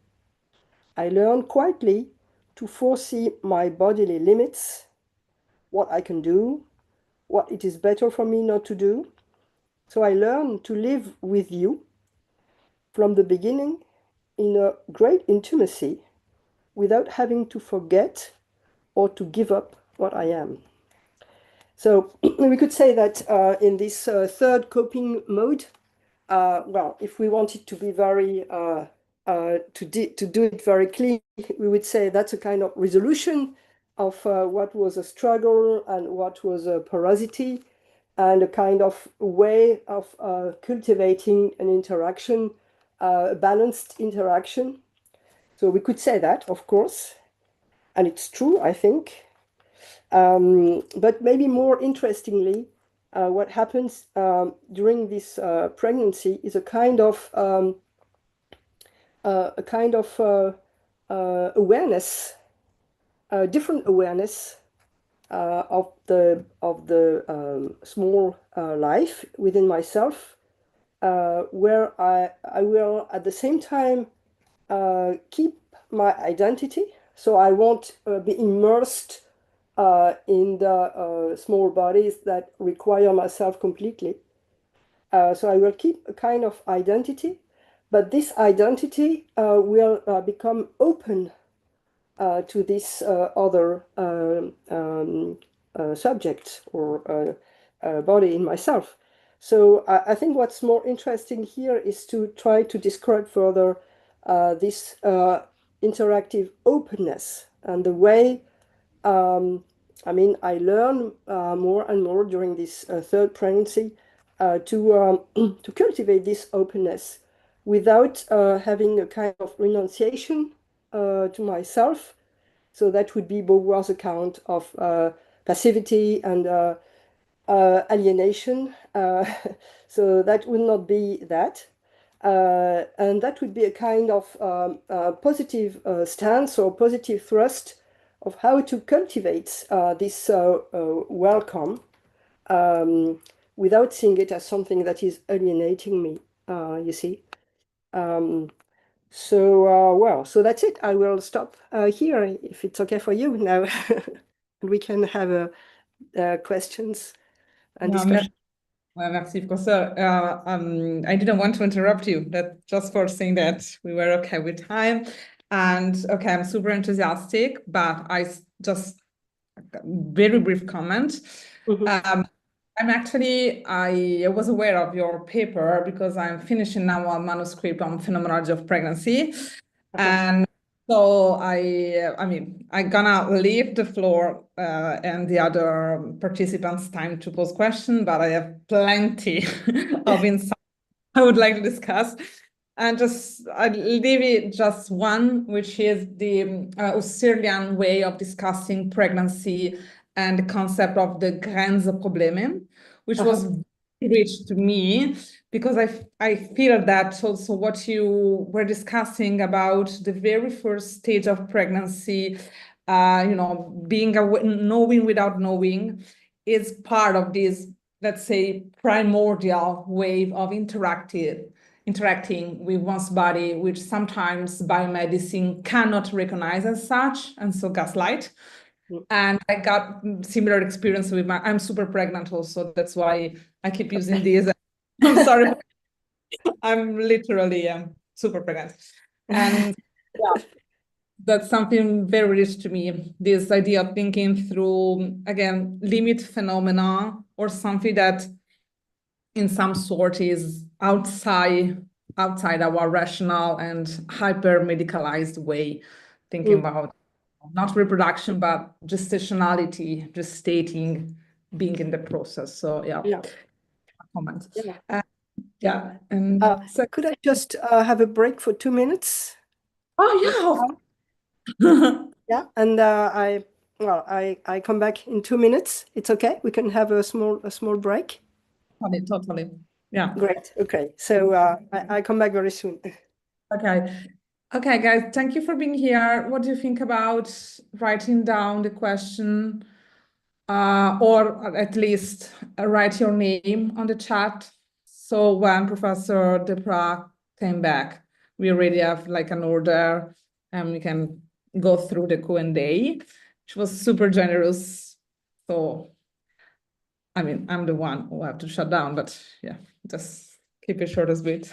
I learn quietly to foresee my bodily limits, what I can do, what it is better for me not to do. So I learn to live with you from the beginning in a great intimacy without having to forget or to give up what I am. So we could say that in this third coping mode, well, if we wanted to be very, to do it very clean, we would say that's a kind of resolution of what was a struggle and what was a porosity, and a kind of way of cultivating an interaction, a balanced interaction. So we could say that, of course, and it's true, I think. But maybe more interestingly, what happens during this pregnancy is a kind of awareness, different awareness of the small life within myself, where I will at the same time keep my identity. So I won't be immersed in the small bodies that require myself completely. So I will keep a kind of identity, but this identity will become open to this other subject or body in myself. So I think what's more interesting here is to try to describe further this interactive openness and the way I mean, I learn more and more during this third pregnancy to cultivate this openness without having a kind of renunciation to myself. So that would be Beauvoir's account of passivity and alienation. So that would not be that. And that would be a kind of positive stance or positive thrust of how to cultivate this welcome without seeing it as something that is alienating me, you see. So that's it. I will stop here if it's okay for you now. And we can have questions and discussion. Well, merci, professor. I didn't want to interrupt you. That just for saying that we were okay with time, and okay, I'm super enthusiastic, but just very brief comment. Mm-hmm. I was aware of your paper because I'm finishing now a manuscript on phenomenology of pregnancy, and so I mean, I'm gonna leave the floor and the other participants time to pose questions, but I have plenty of insights I would like to discuss. And I'll leave it just one, which is the Australian way of discussing pregnancy and the concept of the Grenzeprobleme, which was very rich to me because I feel that also what you were discussing about the very first stage of pregnancy, being knowing without knowing, is part of this, let's say, primordial way of interacting with one's body, which sometimes biomedicine cannot recognize as such, and so gaslight. And I got similar experience with I'm super pregnant also. That's why I keep using these. I'm sorry. I'm literally super pregnant. And yeah, that's something very rich to me. This idea of thinking through, again, limit phenomena or something that in some sort is outside our rational and hyper medicalized way thinking about not reproduction but gestationality, gestating, being in the process. So yeah. Comment. Yeah. And so could I just have a break for 2 minutes? Oh yeah. Yeah, and I come back in 2 minutes. It's okay. We can have a small break. Totally. Yeah. Great. Okay. So I come back very soon. Okay, guys, thank you for being here. What do you think about writing down the question, or at least write your name on the chat? So when Professor Depraz came back, we already have like an order and we can go through the Q&A, which was super generous. So, I mean, I'm the one who have to shut down, but yeah, just keep it short and sweet.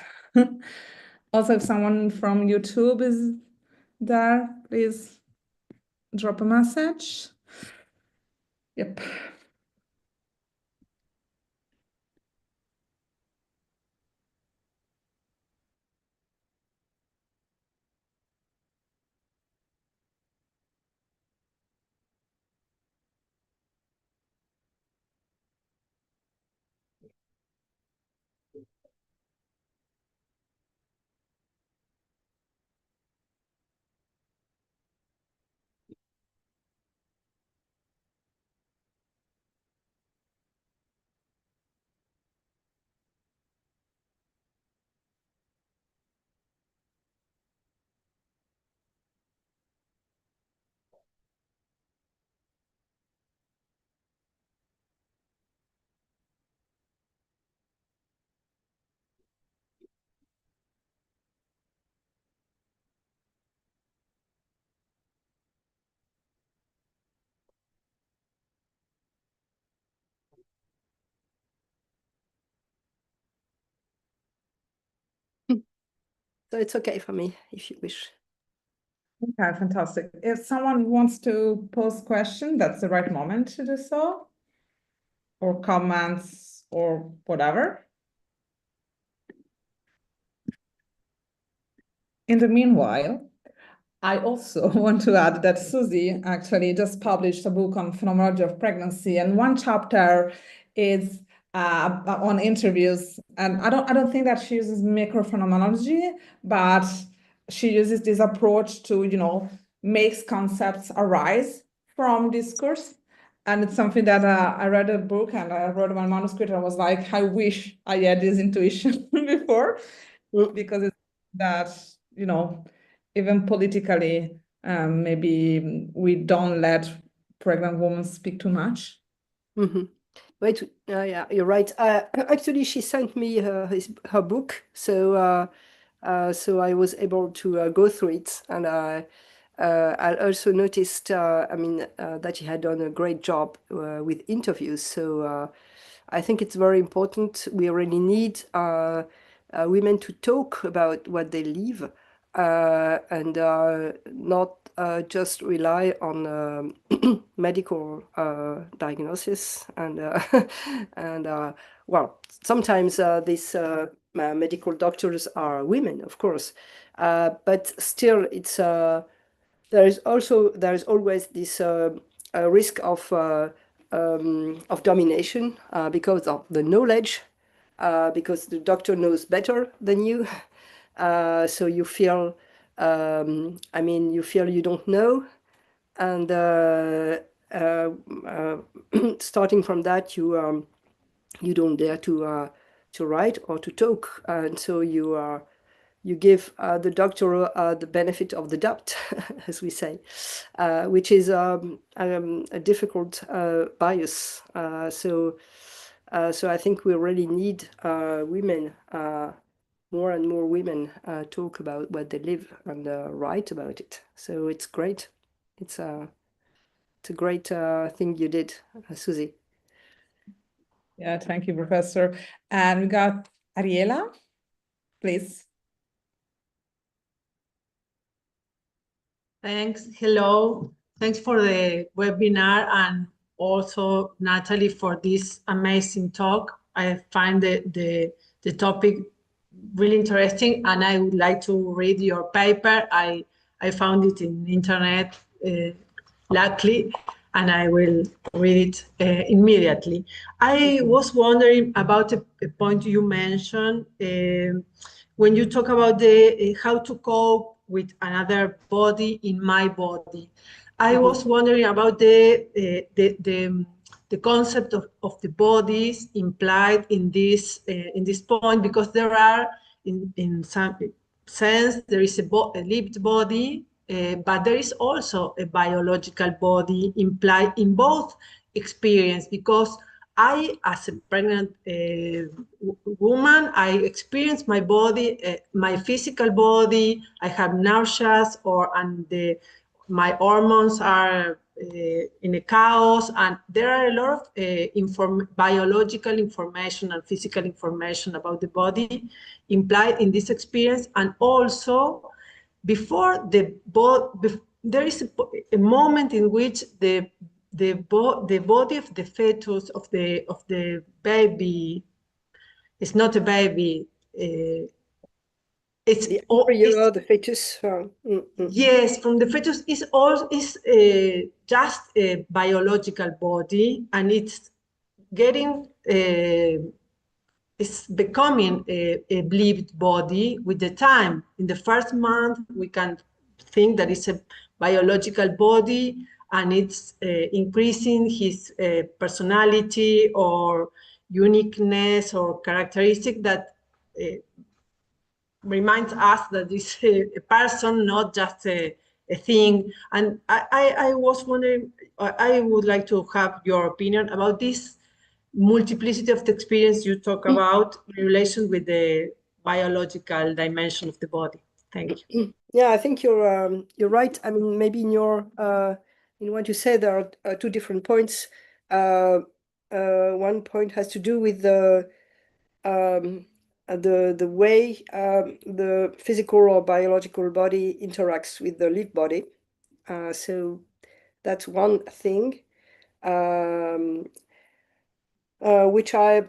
Also, if someone from YouTube is there, please drop a message. Yep. So it's okay for me if you wish. Okay, fantastic. If someone wants to pose question, that's the right moment to do so, or comments or whatever. In the meanwhile, I also want to add that Susie actually just published a book on phenomenology of pregnancy, and one chapter is on interviews. And I don't think that she uses microphenomenology, but she uses this approach to, makes concepts arise from discourse. And it's something that I read a book and I wrote my manuscript. And I was like, I wish I had this intuition before, because it's that, even politically, maybe we don't let pregnant women speak too much. Mm-hmm. Wait, yeah, you're right. Actually, she sent me her book, so so I was able to go through it, and I also noticed, that she had done a great job with interviews. So I think it's very important. We really need women to talk about what they live, and not just rely on medical diagnosis. And and well, sometimes these medical doctors are women, of course, but still, it's there is always this risk of domination because of the knowledge, because the doctor knows better than you. So you feel, you feel you don't know, and starting from that, you don't dare to write or to talk, and so you give the doctor the benefit of the doubt, as we say, which is a difficult bias. So I think we really need women, more and more women talk about what they live and write about it. So it's great. It's a great thing you did, Susie. Yeah, thank you, Professor. And we got Ariela, please. Thanks. Hello. Thanks for the webinar, and also Natalie for this amazing talk. I find the topic really interesting, and I would like to read your paper. I found it in internet, luckily, and I will read it immediately. I was wondering about a point you mentioned when you talk about the how to cope with another body in my body. I was wondering about the concept of the bodies implied in this point, because there are in some sense there is a lived body, but there is also a biological body implied in both experience, because I, as a pregnant woman, I experience my body, my physical body. I have nausea, my hormones are in a chaos, and there are a lot of biological information and physical information about the body implied in this experience. And also, before there is a moment in which the body of the fetus, of the baby, is not a baby. It's the embryo, the fetus. Yes, from the fetus is just a biological body, and it's getting it's becoming a lived body with the time. In the first month, we can think that it's a biological body, and it's increasing his personality or uniqueness or characteristic that reminds us that it's a person, not just a thing. And I was wondering, I would like to have your opinion about this multiplicity of the experience you talk about in relation with the biological dimension of the body. Thank you. Yeah, I think you're right. I mean, maybe in your in what you said, there are two different points. One point has to do with the the way the physical or biological body interacts with the lived body. So that's one thing, which I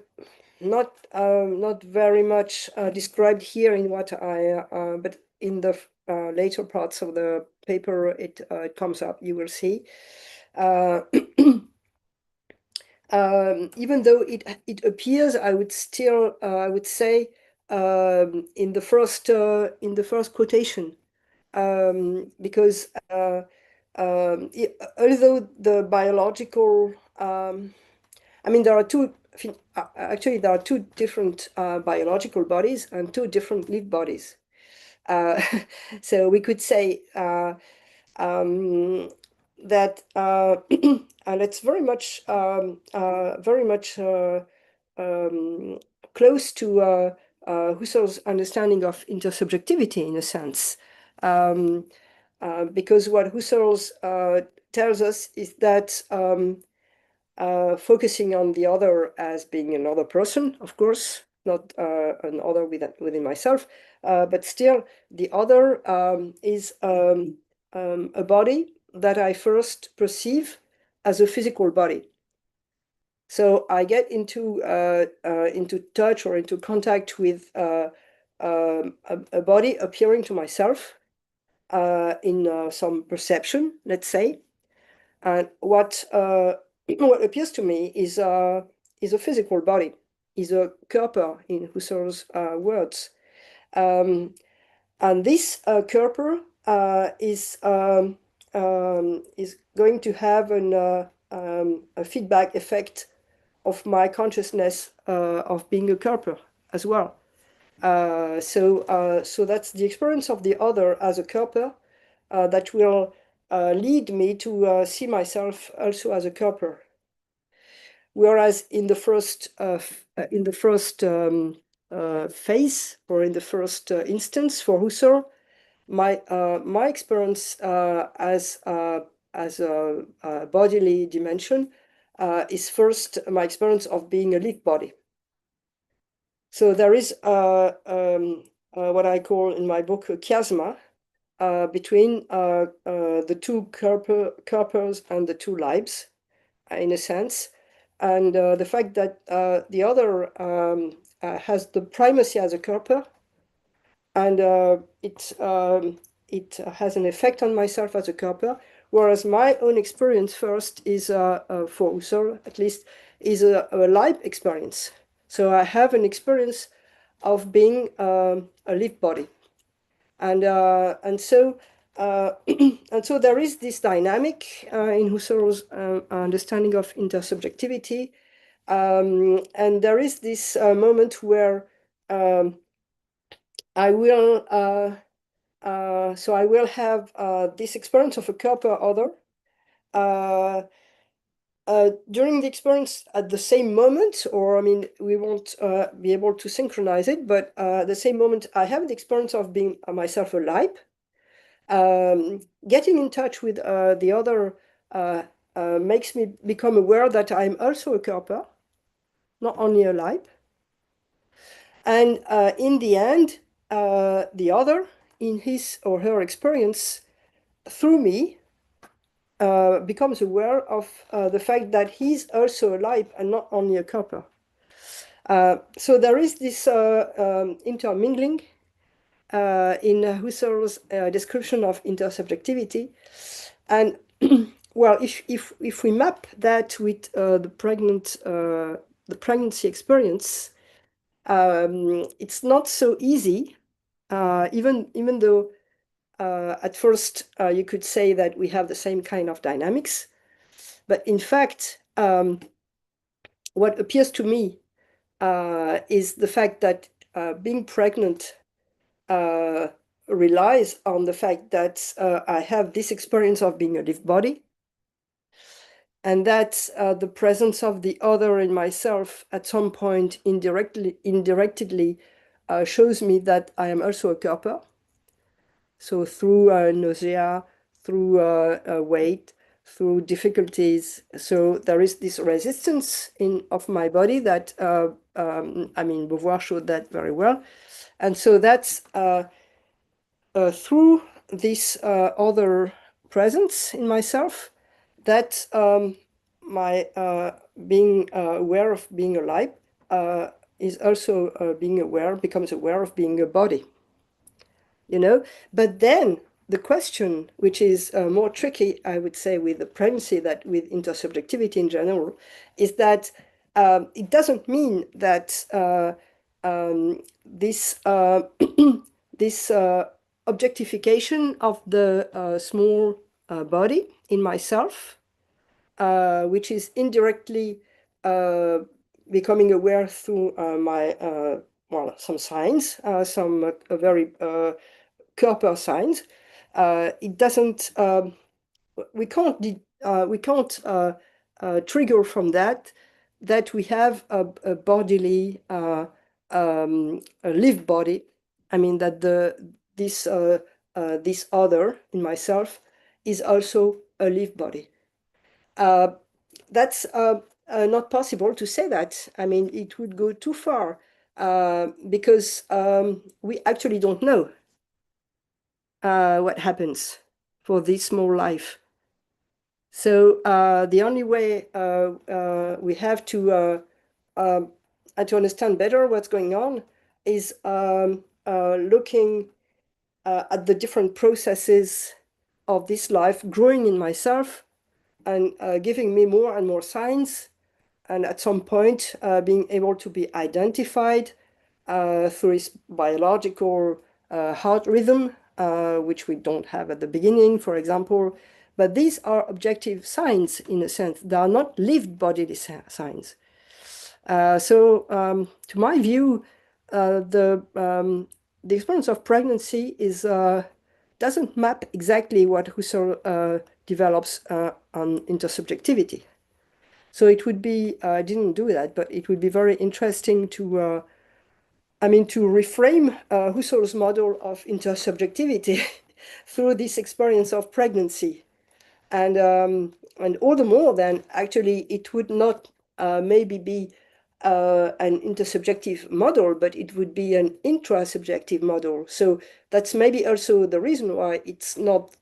not very much described here in what I but in the later parts of the paper it comes up. You will see. Even though it appears, I would still I would say in the first quotation, because although the biological, I mean, there are two. Actually, there are two different biological bodies and two different lived bodies. So we could say that and it's very much close to Husserl's understanding of intersubjectivity in a sense, because what Husserl tells us is that focusing on the other as being another person, of course, not an other within myself, but still the other is a body that I first perceive as a physical body. So I get into touch or into contact with a body appearing to myself in some perception, let's say, and what appears to me is a physical body, is a Körper in Husserl's words. And this Körper is going to have a feedback effect of my consciousness of being a Körper as well. So that's the experience of the other as a Körper that will lead me to see myself also as a Körper. Whereas in the first phase, or in the first instance for Husserl, my experience as a bodily dimension is first my experience of being a lived body. So there is what I call in my book a chiasma between the two Körpers and the two lives, in a sense. And the fact that the other has the primacy as a Körper, and it has an effect on myself as a Körper, whereas my own experience first is, for Husserl at least, is a life experience. So I have an experience of being a lived body, and so and so there is this dynamic in Husserl's understanding of intersubjectivity, and there is this moment where I will so I will have this experience of a Körper other during the experience at the same moment, or I mean, we won't be able to synchronize it, but the same moment I have the experience of being myself alive. Getting in touch with the other makes me become aware that I'm also a Körper, not only alive. And in the end, the other, in his or her experience, through me, becomes aware of the fact that he's also alive and not only a Körper. So there is this intermingling in Husserl's description of intersubjectivity. And well, if we map that with the pregnancy experience, it's not so easy, even though at first you could say that we have the same kind of dynamics. But in fact, what appears to me is the fact that being pregnant relies on the fact that I have this experience of being a lived body, and that the presence of the other in myself at some point indirectly shows me that I am also a Körper. So through nausea, through weight, through difficulties. So there is this resistance of my body that, I mean, Beauvoir showed that very well. And so that's through this other presence in myself that my being aware of being alive is also becomes aware of being a body, you know. But then the question, which is more tricky, I would say, with the pregnancy that with intersubjectivity in general, is that it doesn't mean that this this objectification of the small body in myself, which is indirectly becoming aware through my well, some signs, some very Körper signs. It doesn't. We can't trigger from that we have a bodily a lived body. I mean that this other in myself is also a lived body. That's not possible to say that. I mean, it would go too far because we actually don't know what happens for this small life. So the only way we have to understand better what's going on is looking at the different processes of this life growing in myself and giving me more and more signs, and at some point being able to be identified through its biological heart rhythm, which we don't have at the beginning, for example. But these are objective signs in a sense. They are not lived bodily signs. So to my view, the experience of pregnancy is doesn't map exactly what Husserl develops on intersubjectivity. So it would be, I didn't do that, but it would be very interesting to, I mean, to reframe Husserl's model of intersubjectivity through this experience of pregnancy. And all the more then, actually, it would not maybe be an intersubjective model, but it would be an intrasubjective model. So that's maybe also the reason why it's not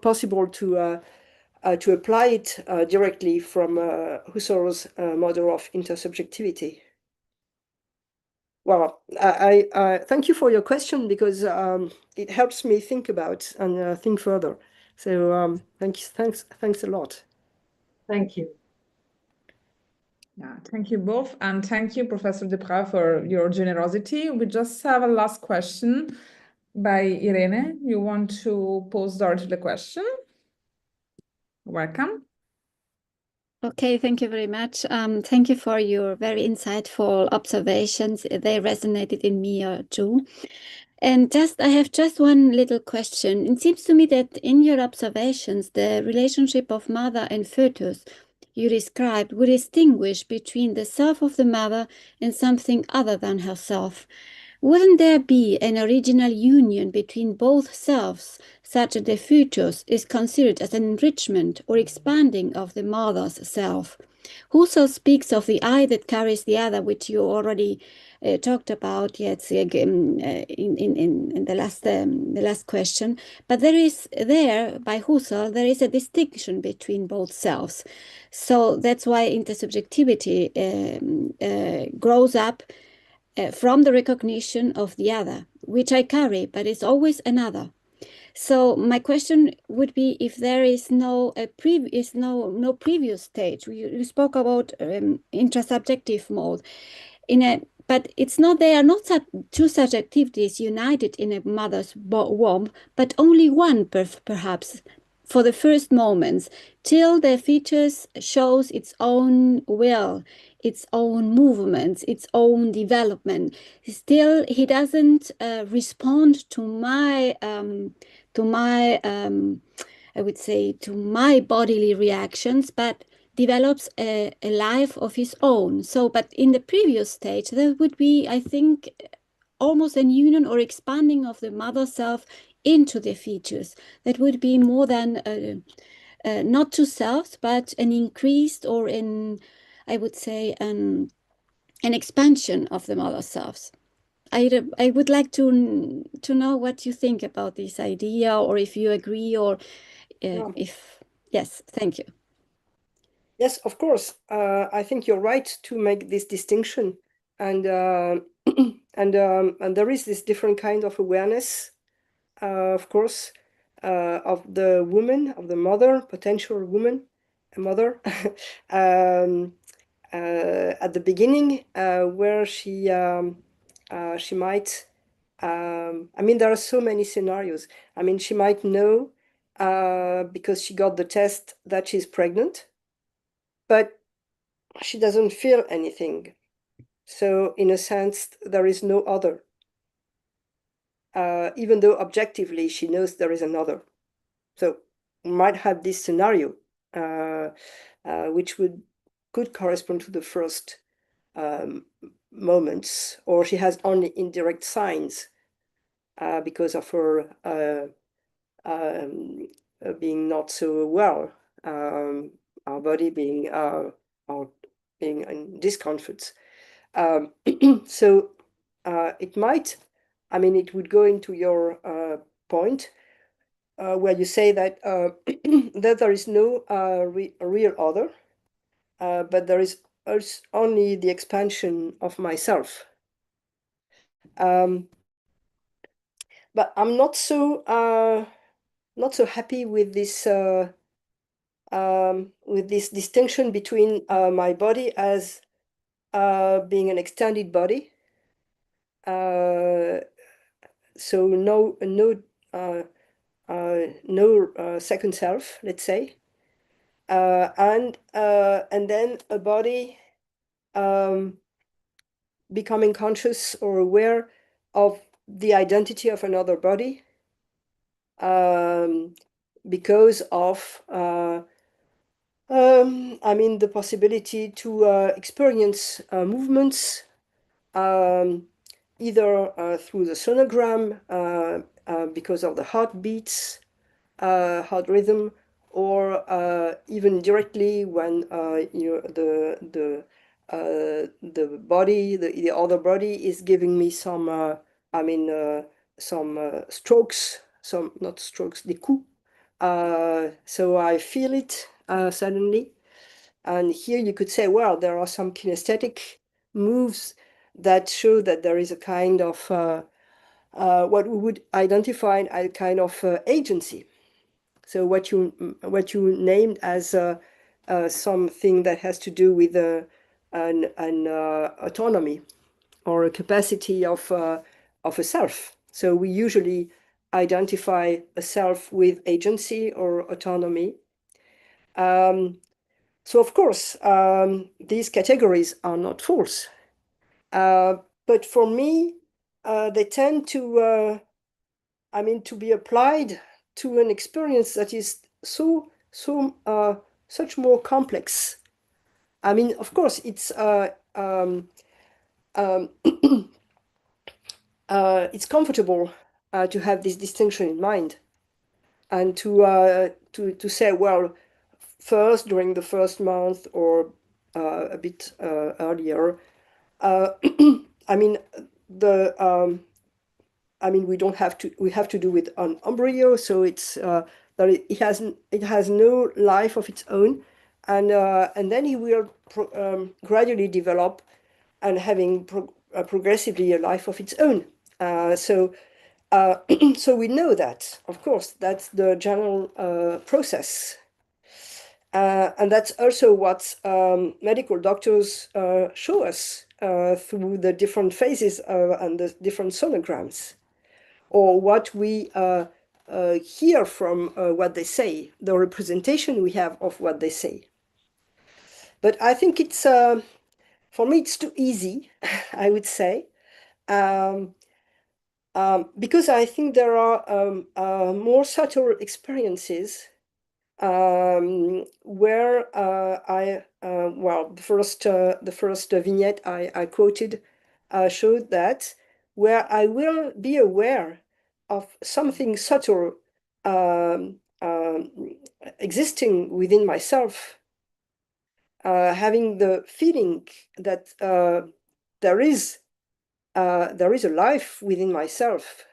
possible to apply it directly from Husserl's model of intersubjectivity. Well, I thank you for your question because it helps me think about and think further. So thanks a lot. Thank you. Yeah, thank you both. And thank you, Professor Depraz, for your generosity. We just have a last question by Irene. You want to pose directly the question? Welcome. Okay, thank you very much. Thank you for your very insightful observations. They resonated in me too. And I have just one little question. It seems to me that in your observations, the relationship of mother and fetus you described would distinguish between the self of the mother and something other than herself. Wouldn't there be an original union between both selves, such that the fetus is considered as an enrichment or expanding of the mother's self? Husserl speaks of the I that carries the other, which you already talked about in the last question. But by Husserl, there is a distinction between both selves. So that's why intersubjectivity grows up from the recognition of the other, which I carry, but it's always another. So my question would be if there is no previous stage. You spoke about intrasubjective mode, but it's not. They are not two subjectivities united in a mother's womb, but only one, perhaps, for the first moments, till the fetus shows its own will, its own movements, its own development. Still, he doesn't respond to my I would say, to my bodily reactions, but develops a life of his own. So, but in the previous stage, there would be, I think, almost an union or expanding of the mother self into the fetus. That would be more than not two selves, but an increased or I would say, an expansion of the mother selves. I would like to know what you think about this idea, or if you agree, or if yes, thank you. Yes, of course. I think you're right to make this distinction, and and there is this different kind of awareness, of course, of the woman, of the mother, potential woman, a mother, at the beginning, where she might. I mean, there are so many scenarios. I mean, she might know because she got the test that she's pregnant, but she doesn't feel anything. So in a sense, there is no other. Even though objectively she knows there is another. So we might have this scenario, which could correspond to the first moments, or she has only indirect signs because of her being not so well, our body being in discomfort. So it might, I mean, it would go into your point where you say that that there is no real other, but there is only the expansion of myself. But I'm not so happy with this distinction between my body as being an extended body. So no second self, let's say, and then a body becoming conscious or aware of the identity of another body because of I mean, the possibility to experience movements either through the sonogram because of the heartbeats, heart rhythm, or even directly when the body, the other body is giving me some, I mean, some strokes, some not strokes, des coups. So I feel it suddenly. And here you could say, well, there are some kinesthetic moves that show that there is a kind of what we would identify as a kind of agency. So what you named as something that has to do with an autonomy or a capacity of a self. So we usually identify a self with agency or autonomy. So of course, these categories are not false. But for me, they tend to, I mean, to be applied to an experience that is such more complex. I mean, of course, it's it's comfortable to have this distinction in mind, and to say, well, first during the first month or a bit earlier. I mean, I mean, we have to do with an embryo, so it's that it has no life of its own, and then it will gradually develop and having progressively a life of its own. So we know that, of course, that's the general process. And that's also what medical doctors show us through the different phases and the different sonograms, or what we hear from what they say, the representation we have of what they say. But I think it's, for me, it's too easy, I would say, because I think there are more subtle experiences where well, the first vignette I quoted showed that, where I will be aware of something subtle existing within myself, having the feeling that there is a life within myself,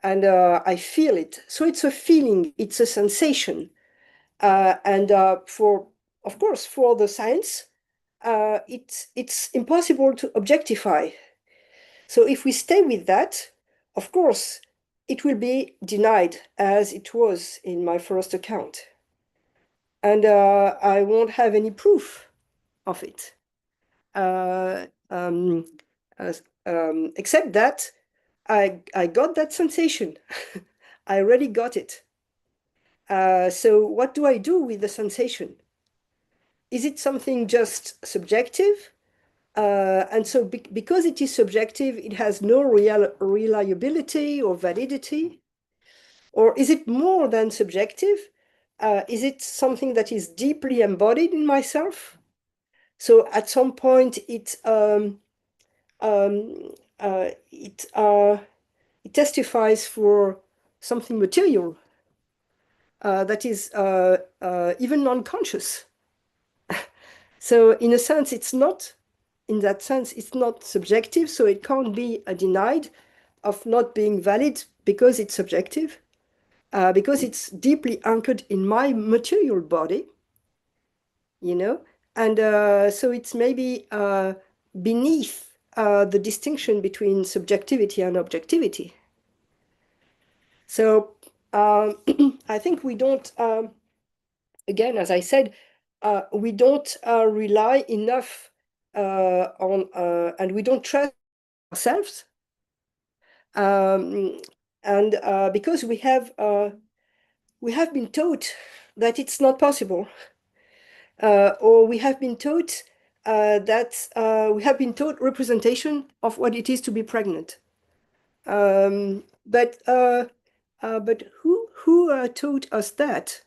and I feel it. So it's a feeling, it's a sensation, and of course, for the science, it's impossible to objectify. So if we stay with that, of course, it will be denied as it was in my first account. And I won't have any proof of it. Except that I got that sensation. I already got it. So what do I do with the sensation? Is it something just subjective? And so because it is subjective, it has no real reliability or validity? Or is it more than subjective? Is it something that is deeply embodied in myself? So at some point, it testifies for something material that is even non-conscious. So in a sense, it's not, in that sense, it's not subjective, so it can't be denied of not being valid because it's subjective, because it's deeply anchored in my material body, you know? And so it's maybe beneath the distinction between subjectivity and objectivity. So I think we don't, again, as I said, we don't rely enough on, and we don't trust ourselves. And because we have been taught that it's not possible, or we have been taught we have been taught representation of what it is to be pregnant. But who taught us that?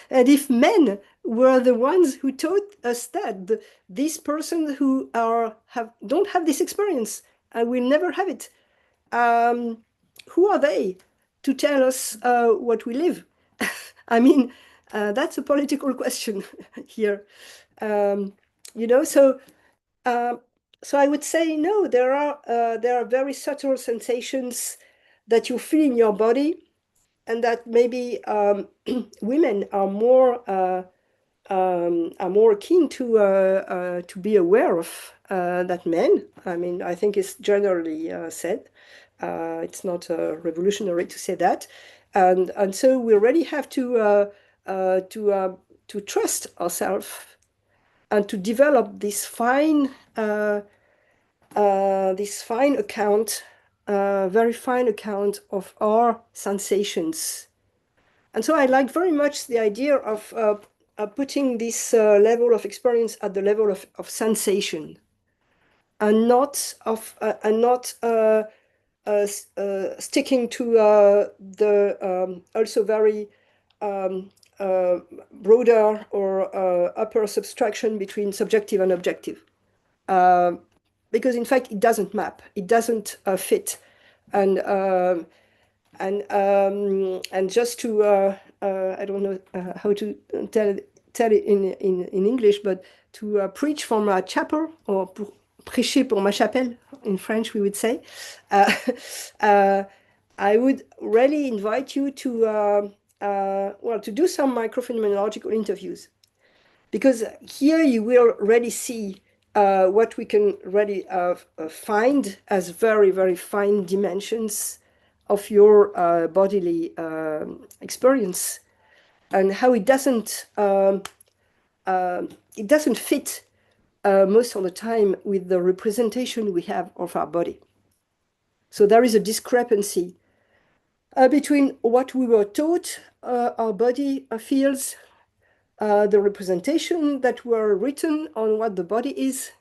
And if men were the ones who taught us that, these persons who don't have this experience and will never have it, who are they to tell us what we live? I mean, that's a political question here. You know, so I would say no. There are very subtle sensations that you feel in your body, and that maybe women are more keen to be aware of than men. I mean, I think it's generally said. It's not revolutionary to say that, and so we really have to trust ourselves and to develop this fine account, very fine account of our sensations. And so I like very much the idea of putting this level of experience at the level of sensation, and not sticking to the also very broader or upper subtraction between subjective and objective. Because in fact, it doesn't map, it doesn't fit. And just to, I don't know how to tell it in English, but to preach from a chapel, or pour prêcher pour ma chapelle, in French we would say, I would really invite you to, to do some microphenomenological interviews. Because here you will really see what we can really find as very, very fine dimensions of your bodily experience, and how it doesn't fit most of the time with the representation we have of our body. So there is a discrepancy between what we were taught our body feels, the representation that were written on what the body is,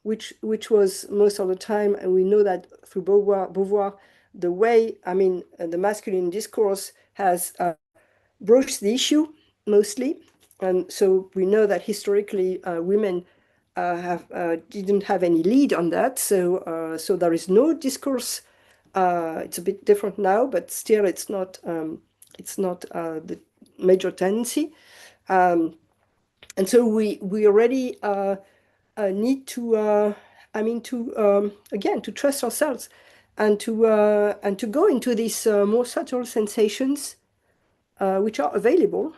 which was most of the time, and we know that through Beauvoir, the way, I mean, the masculine discourse has broached the issue mostly. And so we know that historically women didn't have any lead on that. So there is no discourse. It's a bit different now, but still it's not the major tendency. And so we already need to, again, to trust ourselves and to go into these more subtle sensations which are available,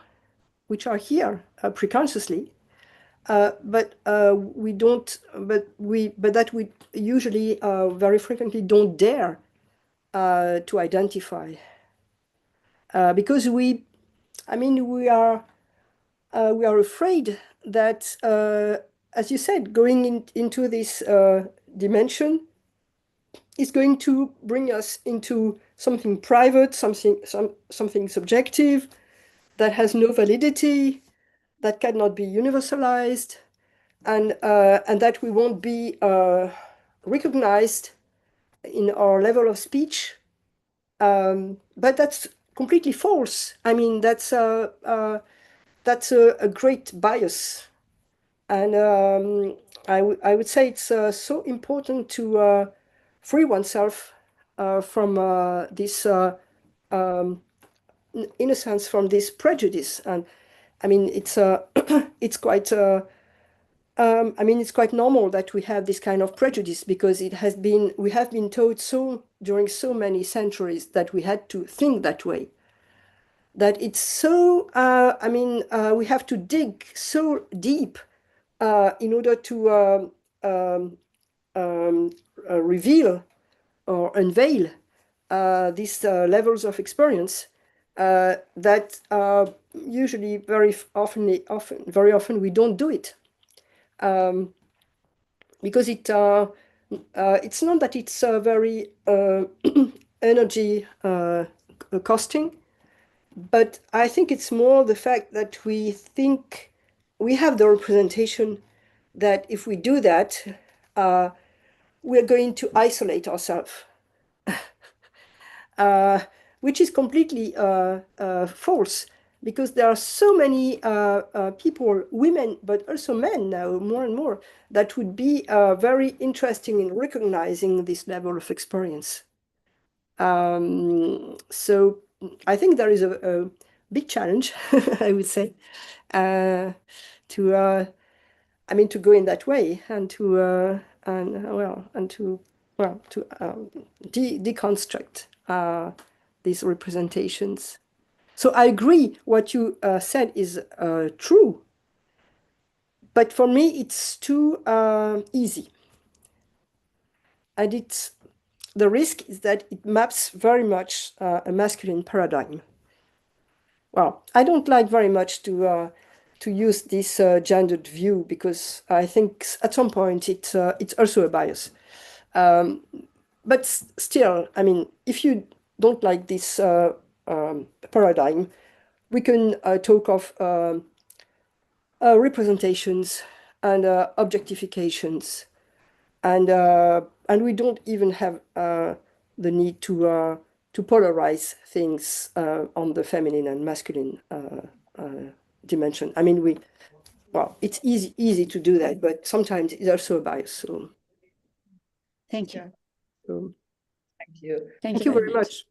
which are here preconsciously, but that we usually very frequently don't dare to identify because we are afraid that, as you said, going into this dimension is going to bring us into something private, something subjective that has no validity, that cannot be universalized, and that we won't be recognized in our level of speech. But that's completely false. I mean, that's a great bias. And I would say it's so important to free oneself from this, in a sense, from this prejudice. And I mean, it's it's quite it's quite normal that we have this kind of prejudice because we have been taught so during so many centuries that we had to think that way. That it's so, we have to dig so deep in order to reveal or unveil these levels of experience that usually very often we don't do it. Because it's not that it's very energy costing, but I think it's more the fact that we think we have the representation that if we do that, we're going to isolate ourselves, which is completely false, because there are so many people, women, but also men now, more and more, that would be very interesting in recognizing this level of experience. So I think there is a big challenge, I would say, to go in that way and to deconstruct these representations. So I agree what you said is true, but for me it's too easy, and the risk is that it maps very much a masculine paradigm. Well, I don't like very much to use this gendered view, because I think at some point it's also a bias. But still, I mean, if you don't like this paradigm, we can talk of representations and objectifications, and we don't even have the need to polarize things on the feminine and masculine dimension. I mean, it's easy to do that, but sometimes it's also a bias. So Thank you. Yeah. so Thank you. thank you very much.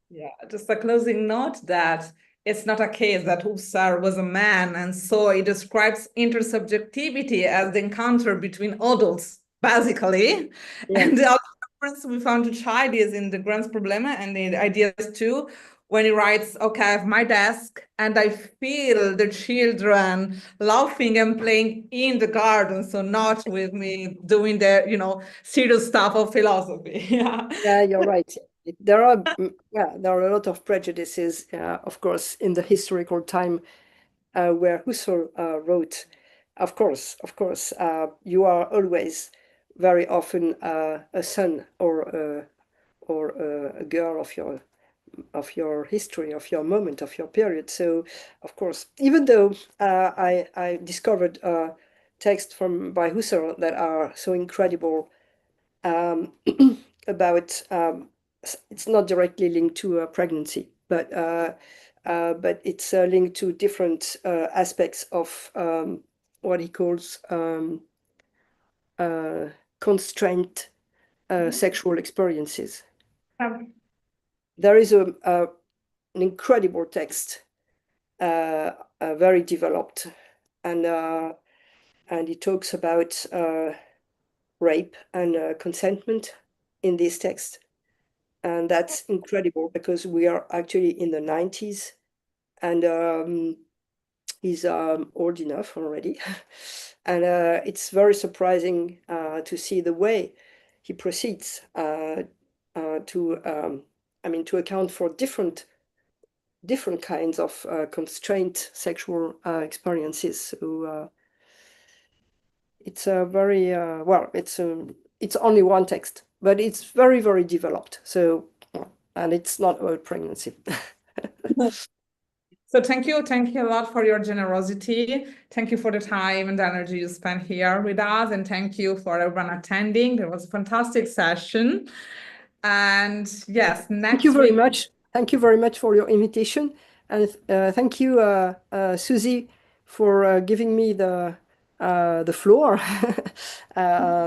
Yeah, just a closing note that it's not a case that Husserl was a man, and so it describes intersubjectivity as the encounter between adults, basically. Yeah. And the other reference we found to child is in the Grant's Probleme and the Ideas too, when he writes, okay, I have my desk and I feel the children laughing and playing in the garden, so not with me doing the, serious stuff of philosophy. Yeah, you're right. There are a lot of prejudices, of course, in the historical time where Husserl wrote. Of course, you are always very often a son or a girl of your history, of your moment, of your period. So, of course, even though I discovered texts by Husserl that are so incredible about it's not directly linked to a pregnancy, but it's linked to different aspects of what he calls constrained sexual experiences. There is an incredible text, very developed, and he talks about rape and consentment in this text. And that's incredible because we are actually in the 90s, and he's old enough already. And it's very surprising to see the way he proceeds to account for different kinds of constrained sexual experiences. So it's a very well, it's only one text, but it's very, very developed. So, and it's not about pregnancy. So thank you a lot for your generosity. Thank you for the time and the energy you spent here with us, and thank you for everyone attending. There was a fantastic session. And yes, thank you very much. Thank you very much for your invitation, and thank you, Susie, for giving me the floor.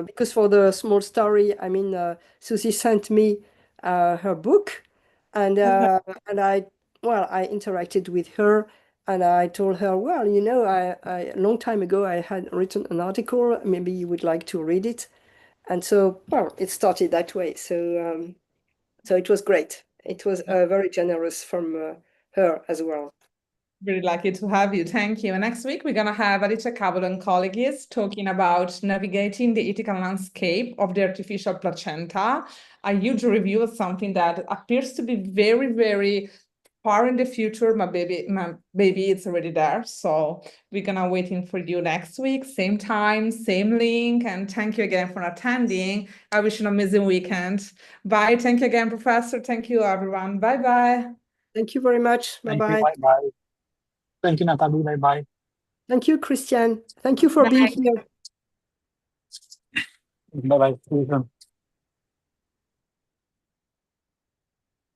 Because for the small story, I mean, Susie sent me her book, and I interacted with her, and I told her, well, you know, I a long time ago I had written an article. Maybe you would like to read it, and so well, it started that way. So so it was great. It was very generous from her as well. Really lucky to have you. Thank you. And next week, we're going to have Alicia Cabot and colleagues talking about navigating the ethical landscape of the artificial placenta. A huge review of something that appears to be very, very far in the future, but maybe it's already there. So we're going to waiting for you next week, same time, same link. And thank you again for attending. I wish you an amazing weekend. Bye. Thank you again, Professor. Thank you, everyone. Bye-bye. Thank you very much. Bye-bye. Bye-bye. Thank you, Natalie. Bye-bye. Thank you, Christian. Thank you for being here. Bye-bye.